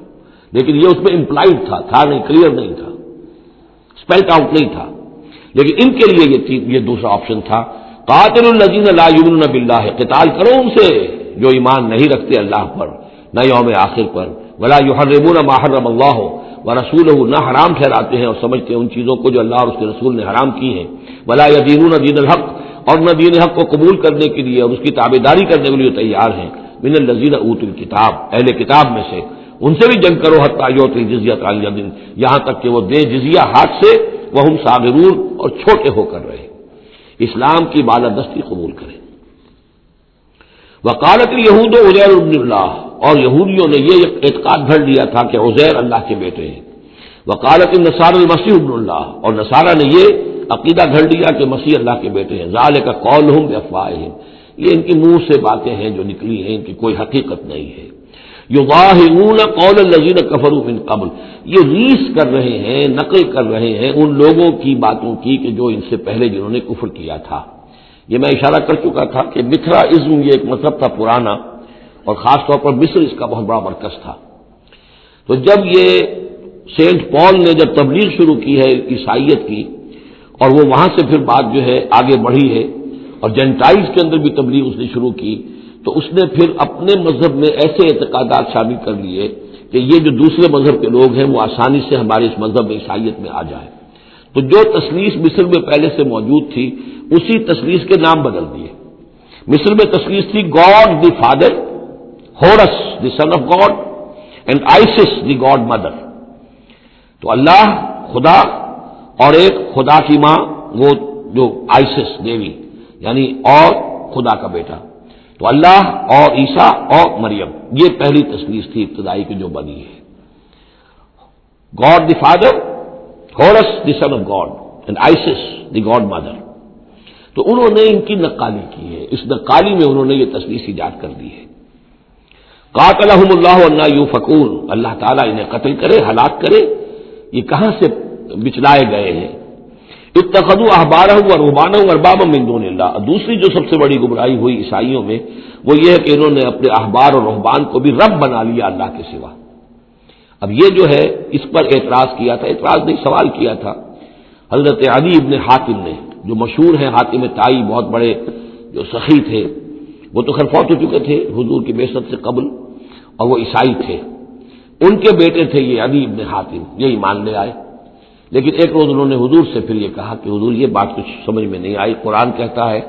لیکن یہ اس میں امپلائڈ تھا نہیں، کلیئر نہیں تھا، اسپیلٹ آؤٹ نہیں تھا۔ لیکن ان کے لیے یہ دوسرا آپشن تھا، قاتل الذین لا یؤمنون باللہ، قتال کرو ان سے جو ایمان نہیں رکھتے اللہ پر نہ یوم آخر پر، ولا یحرمون ما حرم اللہ ورسولہ، نہ حرام ٹھہراتے ہیں اور سمجھتے ہیں ان چیزوں کو جو اللہ اور اس کے رسول نے حرام کی ہیں، ولا یدینون دین الحق، اور نہ دین حق کو قبول کرنے کے لیے اور اس کی تابعداری کرنے کے لیے تیار ہیں، من الذین اوتوا الکتاب، اہل کتاب میں سے، ان سے بھی جنگ کرو، حتی یعطوا الجزیۃ عن ید، یہاں تک کہ وہ دے جزیہ ہاتھ سے، وہم صاغرون، اور چھوٹے ہو کر رہے، اسلام کی بالادستی قبول کریں۔ وقالت الیہود عزیر ابن اللہ، اور یہودیوں نے یہ اعتقاد گھڑ لیا تھا کہ عزیر اللہ کے بیٹے ہیں۔ وقالت النصارى المسیح ابن اللہ، اور نصارہ نے یہ عقیدہ گھڑ لیا کہ مسیح اللہ کے بیٹے ہیں۔ ذالک قولہم بافواہہم، یہ ان کی منہ سے باتیں ہیں جو نکلی ہیں، ان کی کوئی حقیقت نہیں ہے۔ یضاہئون قول الذین کفروا من قبل، یہ ریس کر رہے ہیں، نقل کر رہے ہیں ان لوگوں کی باتوں کی کہ جو ان سے پہلے جنہوں نے کفر کیا تھا۔ یہ میں اشارہ کر چکا تھا کہ متھرائزم یہ ایک مذہب تھا پرانا، اور خاص طور پر مصر اس کا بہت بڑا مرکز تھا۔ تو جب یہ سینٹ پال نے جب تبلیغ شروع کی ہے عیسائیت کی، اور وہ وہاں سے پھر بات جو ہے آگے بڑھی ہے، اور جینٹائلز کے اندر بھی تبلیغ اس نے شروع کی، تو اس نے پھر اپنے مذہب میں ایسے اعتقادات شامل کر لیے کہ یہ جو دوسرے مذہب کے لوگ ہیں وہ آسانی سے ہمارے اس مذہب میں عیسائیت میں آ جائیں۔ تو جو تثلیث مصر میں پہلے سے موجود تھی، اسی تثلیث کے نام بدل دیے۔ مصر میں تثلیث تھی God the father, Horus the son of God, and Isis the God mother. تو اللہ خدا اور ایک خدا کی ماں وہ جو آئسس دیوی یعنی اور خدا کا بیٹا. تو اللہ اور عیسیٰ اور مریم یہ پہلی تصنیف تھی ابتدائی کی جو بنی ہے. God the father, Horus the son of God and Isis the God mother. تو انہوں نے ان کی نقالی کی ہے, اس نقالی میں انہوں نے یہ تصنیف ایجاد کر دی ہے. قاتلہم اللہ انا یوفکون, اللہ تعالیٰ انہیں قتل کرے, ہلاک کرے. یہ کہاں سے بچلائے گئے ہیں؟ اتخذوا احبارهم ورهبانهم اربابا من دون اللہ. دوسری جو سب سے بڑی گمراہی ہوئی عیسائیوں میں وہ یہ ہے کہ انہوں نے اپنے احبار اور رہبان کو بھی رب بنا لیا اللہ کے سوا. اب یہ جو ہے اس پر اعتراض کیا تھا, اعتراض نہیں سوال کیا تھا حضرت علی ابن حاتم نے, جو مشہور ہیں حاتم طائی, بہت بڑے جو سخی تھے. وہ تو خیر فوت ہو چکے تھے حضور کی بعثت سے قبل, اور وہ عیسائی تھے. ان کے بیٹے تھے یہ علی ابن حاتم, یہ ایمان لے آئے. لیکن ایک روز انہوں نے حضور سے پھر یہ کہا کہ حضور یہ بات کچھ سمجھ میں نہیں آئی, قرآن کہتا ہے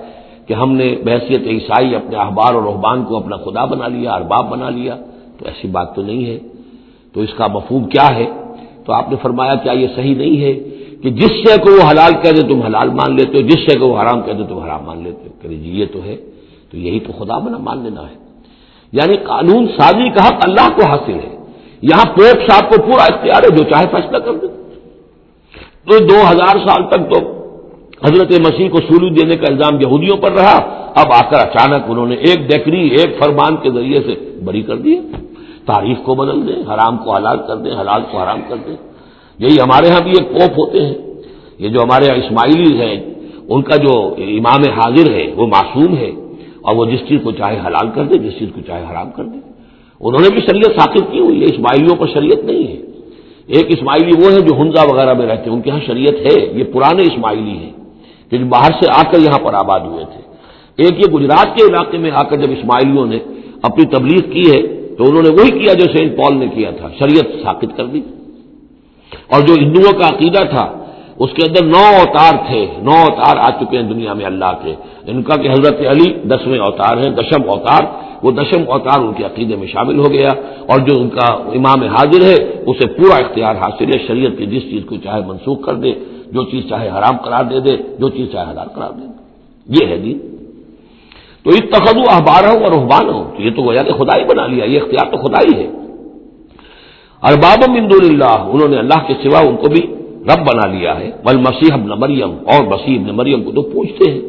کہ ہم نے بحیثیت عیسائی اپنے احبار اور رہبان کو اپنا خدا بنا لیا, ارباب بنا لیا. تو ایسی بات تو نہیں ہے, تو اس کا مفہوم کیا ہے؟ تو آپ نے فرمایا کیا یہ صحیح نہیں ہے کہ جس شے کو وہ حلال کہہ دے تم حلال مان لیتے ہو, جس شے کو وہ حرام کہہ دے تم حرام مان لیتے ہو؟ کہ جی یہ تو ہے, تو یہی تو خدا بنا مان لینا ہے. یعنی قانون سازی کا حق اللہ کو حاصل ہے. یہاں پوپ صاحب کو پورا اختیار ہے, جو چاہے فیصلہ کر دے. تو 2000 سال تک تو حضرت مسیح کو سولی دینے کا الزام یہودیوں پر رہا. اب آ کر اچانک انہوں نے ایک ڈیکری, ایک فرمان کے ذریعے سے بری کر دیا. تاریخ کو بدل دیں, حرام کو حلال کر دیں, حلال کو حرام کر دیں. یہی ہمارے ہاں بھی ایک پوپ ہوتے ہیں. یہ جو ہمارے یہاں اسماعیلی ہیں, ان کا جو امام حاضر ہے وہ معصوم ہے, اور وہ جس چیز کو چاہے حلال کر دے, جس چیز کو چاہے حرام کر دے. انہوں نے بھی شریعت ثابت کی ہوئی ہے, اسماعیلیوں پر شریعت نہیں ہے. ایک اسماعیلی وہ ہیں جو ہنزا وغیرہ میں رہتے ہیں, ان کے ہاں شریعت ہے. یہ پرانے اسماعیلی ہیں کہ جو باہر سے آ کر یہاں پر آباد ہوئے تھے. ایک یہ گجرات کے علاقے میں آ کر جب اسماعیلیوں نے اپنی تبلیغ کی ہے تو انہوں نے وہی کیا جو سینٹ پال نے کیا تھا, شریعت ثابت کر دی. اور جو ہندوؤں کا عقیدہ تھا اس کے اندر 9 اوتار تھے, 9 اوتار آ چکے ہیں دنیا میں اللہ کے. ان کا کہ حضرت علی 10ویں اوتار ہیں, دشم اوتار. وہ دشم اوتار ان کے عقیدے میں شامل ہو گیا. اور جو ان کا امام حاضر ہے اسے پورا اختیار حاصل ہے, شریعت کی جس چیز کو چاہے منسوخ کر دے, جو چیز چاہے حرام قرار دے دے, جو چیز چاہے حلال قرار دے دے. یہ ہے دین. تو اتخذوا احبارهم ورهبانهم, تو یہ تو گویا کہ خدائی بنا لیا, یہ اختیار تو خدائی ہے. اربابا من دون اللہ, انہوں نے اللہ کے سوا ان کو بھی رب بنا لیا ہے. والمسیح ابن مریم, اور مسیح ابن مریم کو تو پوچھتے ہیں.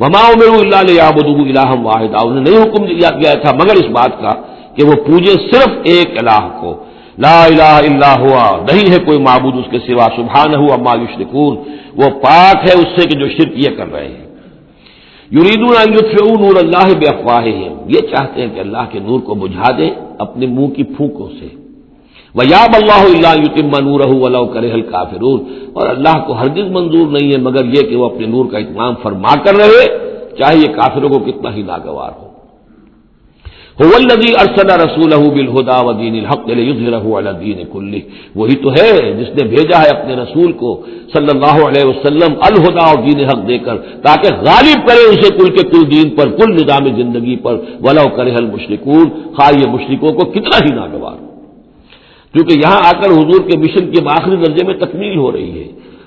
وما امروا الا ليعبدوا الها واحدا, انہیں نہیں حکم دیا گیا تھا مگر اس بات کا کہ وہ پوجے صرف ایک الہ کو. لا الہ الا ہوا, نہیں ہے کوئی معبود اس کے سوا. سبحانہ عما یشرکون, وہ پاک ہے اس سے کہ جو شرک یہ کر رہے ہیں. یریدون ان یطفئوا نور اللہ بافواہہم, یہ چاہتے ہیں کہ اللہ کے نور کو بجھا دیں اپنے منہ کی پھونکوں سے. وَيَأْبَى اللَّهُ إِلَّا أَن يُتِمَّ نُورَهُ وَلَوْ كَرِهَ الْكَافِرُونَ, اور اللہ کو ہرگز منظور نہیں ہے مگر یہ کہ وہ اپنے نور کا اتمام فرما کر رہے, چاہے یہ کافروں کو کتنا ہی ناگوار ہو. هُوَ الَّذِي أَرْسَلَ رَسُولَهُ بِالْهُدَى وَدِينِ الْحَقِّ لِيُظْهِرَهُ عَلَى الدِّينِ كُلِّهِ, وہی تو ہے جس نے بھیجا ہے اپنے رسول کو صلی اللہ علیہ وسلم الہدا اور دین حق دے کر, تاکہ غالب کرے اسے کل کے کل دین پر, کل نظام زندگی پر. وَلَوْ كَرِهَ الْمُشْرِكُونَ, خواہ یہ مشرکوں کو کتنا ہی ناگوار ہو. کیونکہ یہاں آ کر حضور کے مشن کے آخری درجے میں تکمیل ہو رہی ہے,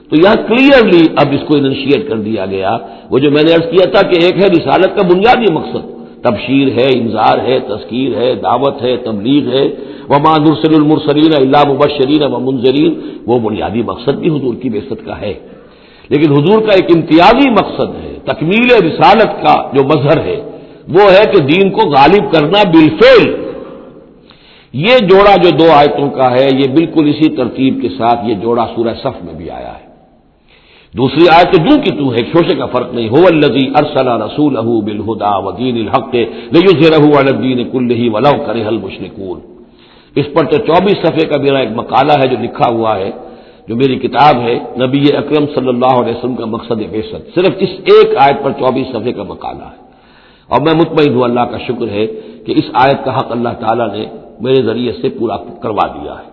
تو یہاں کلیئرلی اب اس کو انیشیٹ کر دیا گیا. وہ جو میں نے عرض کیا تھا کہ ایک ہے رسالت کا بنیادی مقصد, تبشیر ہے, انذار ہے, تذکیر ہے, دعوت ہے, تبلیغ ہے. وما نرسل المرسلین الا مبشرین ومنذرین, وہ بنیادی مقصد بھی حضور کی بعثت کا ہے. لیکن حضور کا ایک امتیازی مقصد ہے, تکمیل رسالت کا جو مظہر ہے وہ ہے کہ دین کو غالب کرنا بالفعل. یہ جوڑا جو 2 آیتوں کا ہے یہ بالکل اسی ترتیب کے ساتھ یہ جوڑا سورہ صف میں بھی آیا ہے. دوسری آیت تو جو کی تو ہے, شوشے کا فرق نہیں. هو الذی ارسل رسولہ بالہدى ودین الحق لیظہرہ علی الدین کلہ ولو کرہ المشرکون. اس پر تو 24 صفحے کا میرا ایک مقالہ ہے جو لکھا ہوا ہے, جو میری کتاب ہے نبی اکرم صلی اللہ علیہ وسلم کا مقصد بعثت. صرف اس ایک آیت پر 24 صفحے کا مقالہ ہے. اور میں مطمئن ہوں, اللہ کا شکر ہے کہ اس آیت کا حق اللہ تعالیٰ نے میرے ذریعے سے پورا کروا دیا ہے.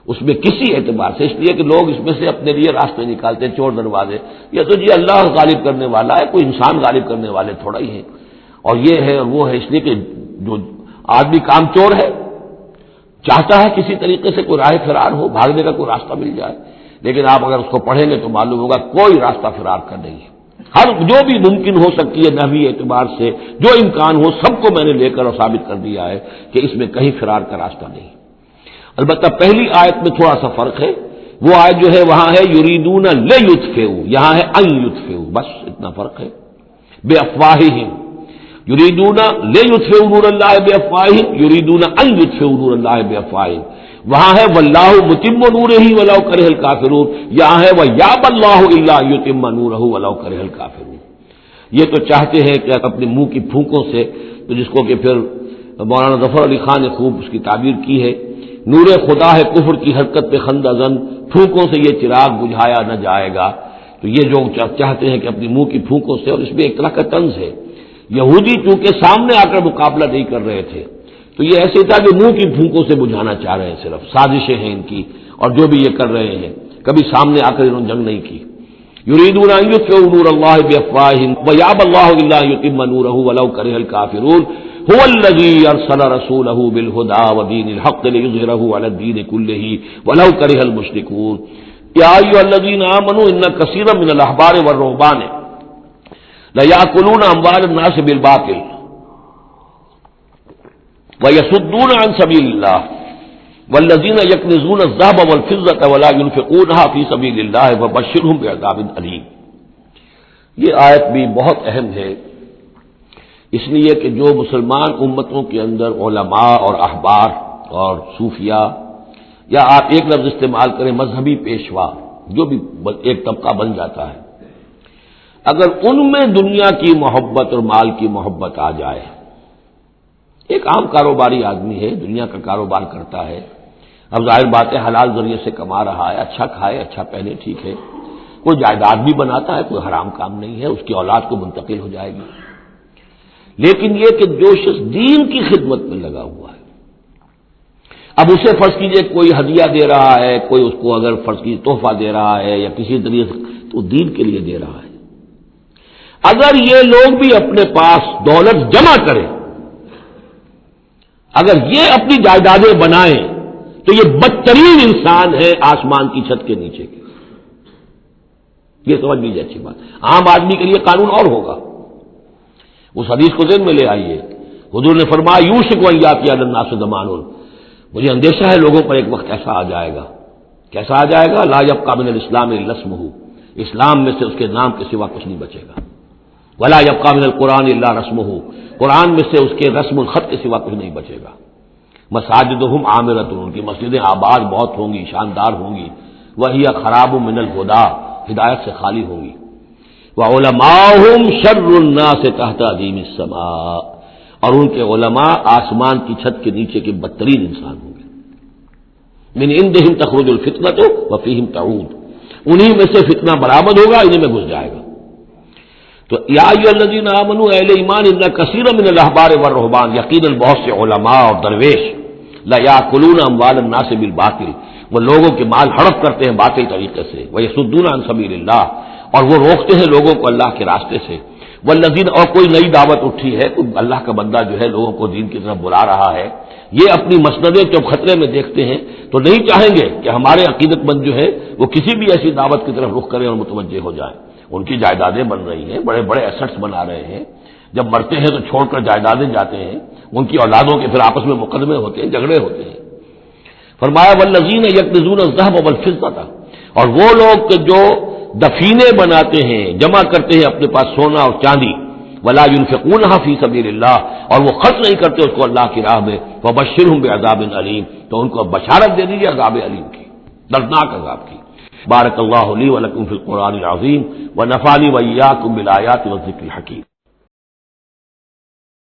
اس میں کسی اعتبار سے, اس لیے کہ لوگ اس میں سے اپنے لیے راستے نکالتے ہیں, چور دروازے. یہ تو جی اللہ غالب کرنے والا ہے, کوئی انسان غالب کرنے والے تھوڑا ہی ہیں. اور یہ ہے اور وہ ہے, اس لیے کہ جو آدمی کام چور ہے چاہتا ہے کسی طریقے سے کوئی راہ فرار ہو, بھاگنے کا کوئی راستہ مل جائے. لیکن آپ اگر اس کو پڑھیں گے تو معلوم ہوگا کوئی راستہ فرار کا نہیں ہے. ہر جو بھی ممکن ہو سکتی ہے نحوی اعتبار سے جو امکان ہو سب کو میں نے لے کر اور ثابت کر دیا ہے کہ اس میں کہیں فرار کا راستہ نہیں. البتہ پہلی آیت میں تھوڑا سا فرق ہے. وہ آیت جو ہے وہاں ہے یریدون لیطفئوا، یہاں ہے ان یطفئوا، بس اتنا فرق ہے. بے افواہہم یریدون لیطفئوا نور اللہ بے افواہہم، یریدون ان یطفئوا نور اللہ بے افواہہم. وہاں ہے واللہ متم نورہ ولو کرہ الکافرون، یہاں ہے ویابی اللہ الا یتم نورہ ولو کرہ الکافرون. یہ تو چاہتے ہیں کہ اپنے منہ کی پھونکوں سے، تو جس کو کہ پھر مولانا ظفر علی خان نے خوب اس کی تعبیر کی ہے، نور خدا ہے کفر کی حرکت پہ خندہ زن، پھونکوں سے یہ چراغ بجھایا نہ جائے گا. تو یہ جو چاہتے ہیں کہ اپنی منہ کی پھونکوں سے، اور اس میں ایک طرح کا طنز ہے. یہودی چونکہ سامنے آ کر مقابلہ نہیں کر رہے تھے تو یہ ایسے تھا کہ منہ کی پھونکوں سے بجھانا چاہ رہے ہیں، صرف سازشیں ہیں ان کی، اور جو بھی یہ کر رہے ہیں کبھی سامنے آ کر انہوں نے جنگ نہیں کی. یریدون ان یطفئوا نور اللہ بافواہہم ویابی اللہ الا یتم نورہ ولو کرہ الکافرون. هو الذی ارسل رسولہ بالہدی ودین الحق لیظہرہ علی الدین کلہ ولو کرہ المشرکون. یا ایھا الذین آمنوا ان کثیرا من الاحبار والرہبان لیأکلون اموال الناس بالباطل وَيَصُدُّونَ عَن سَبِيلِ اللَّهِ وَالَّذِينَ يَكْنِزُونَ الذَّهَبَ وَالْفِضَّةَ وَلَا يُنْفِقُونَهَا فِي سَبِيلِ اللَّهِ فَبَشِّرْهُم بِعَذَابٍ أَلِيمٍ. یہ آیت بھی بہت اہم ہے، اس لیے کہ جو مسلمان امتوں کے اندر علماء اور احبار اور صوفیاء، یا آپ ایک لفظ استعمال کریں مذہبی پیشوا، جو بھی ایک طبقہ بن جاتا ہے، اگر ان میں دنیا کی محبت اور مال کی محبت آ جائے، ایک عام کاروباری آدمی ہے، دنیا کا کاروبار کرتا ہے، اب ظاہر بات ہے حلال ذریعے سے کما رہا ہے، اچھا کھائے اچھا پہنے، ٹھیک ہے، کوئی جائیداد بھی بناتا ہے، کوئی حرام کام نہیں ہے، اس کی اولاد کو منتقل ہو جائے گی. لیکن یہ کہ جو شخص دین کی خدمت میں لگا ہوا ہے، اب اسے فرض کیجئے کوئی ہدیہ دے رہا ہے، کوئی اس کو اگر فرض کیجئے تحفہ دے رہا ہے یا کسی طریقے سے، تو دین کے لیے دے رہا ہے. اگر یہ لوگ بھی اپنے پاس دولت جمع کریں، اگر یہ اپنی جائیدادیں بنائیں، تو یہ بدترین انسان ہے آسمان کی چھت کے نیچے کے. یہ سمجھ لیجیے اچھی بات. عام آدمی کے لیے قانون اور ہوگا. اس حدیث کو ذہن میں لے آئیے، حضور نے فرمایا یوشک ان یاتی علی الناس زمان، مجھے اندیشہ ہے لوگوں پر ایک وقت ایسا آ جائے گا. کیسا آ جائے گا؟ لا یبقى من الاسلام الا اسمہ، اسلام میں سے اس کے نام کے سوا کچھ نہیں بچے گا. ولا یبقى من القرآن الا رسمہ، قرآن میں سے اس کے رسم الخط کے سوا کچھ نہیں بچے گا. مساجدہم عامرۃ، ان کی مسجدیں آباد بہت ہوں گی، شاندار ہوں گی. وہی خراب من الہدی، ہدایت سے خالی ہوں گی. وعلماؤہم شر الناس تحت عظیم السماء، اور ان کے علماء آسمان کی چھت کے نیچے کے بدترین انسان ہوں گے. من عندہم تخرج الفتنۃ وفیہم تعود، انہی میں سے فتنہ برآمد ہوگا، انہی میں گھس جائے گا. تو یا ایھا الذین آمنوا، اہل ایمان، ان کثیر من الاحبار والرہبان، یقیناً بہت سے علماء اور درویش، لا یاکلون اموال الناس بالباطل، وہ لوگوں کے مال ہڑپ کرتے ہیں باطل طریقے سے. ویصدون عن سبیل اللہ، اور وہ روکتے ہیں لوگوں کو اللہ کے راستے سے. والذین، اور کوئی نئی دعوت اٹھی ہے، کوئی اللہ کا بندہ جو ہے لوگوں کو دین کی طرف بلا رہا ہے، یہ اپنی مسندیں جب خطرے میں دیکھتے ہیں تو نہیں چاہیں گے کہ ہمارے عقیدت مند جو ہے وہ کسی بھی ایسی دعوت کی طرف رخ کریں اور متوجہ ہو جائیں. ان کی جائیدادیں بن رہی ہیں، بڑے بڑے ایسٹس بنا رہے ہیں، جب مرتے ہیں تو چھوڑ کر جائیدادیں جاتے ہیں، ان کی اولادوں کے پھر آپس میں مقدمے ہوتے ہیں، جھگڑے ہوتے ہیں. فرمایا والذین یکنزون الذهب والفضة، اور وہ لوگ کہ جو دفینے بناتے ہیں، جمع کرتے ہیں اپنے پاس سونا اور چاندی، ولا ينفقونها فی سبیل اللہ، اور وہ خرچ نہیں کرتے اس کو اللہ کی راہ میں. فبشرهم بعذاب علیم، تو ان کو بشارت دے دیجیے عذاب علیم کی، دردناک عذاب کی. بارک اللہ لی ولکم فی القرآن العظیم ونفعنی وإیاکم بالآیات والذکر الحکیم.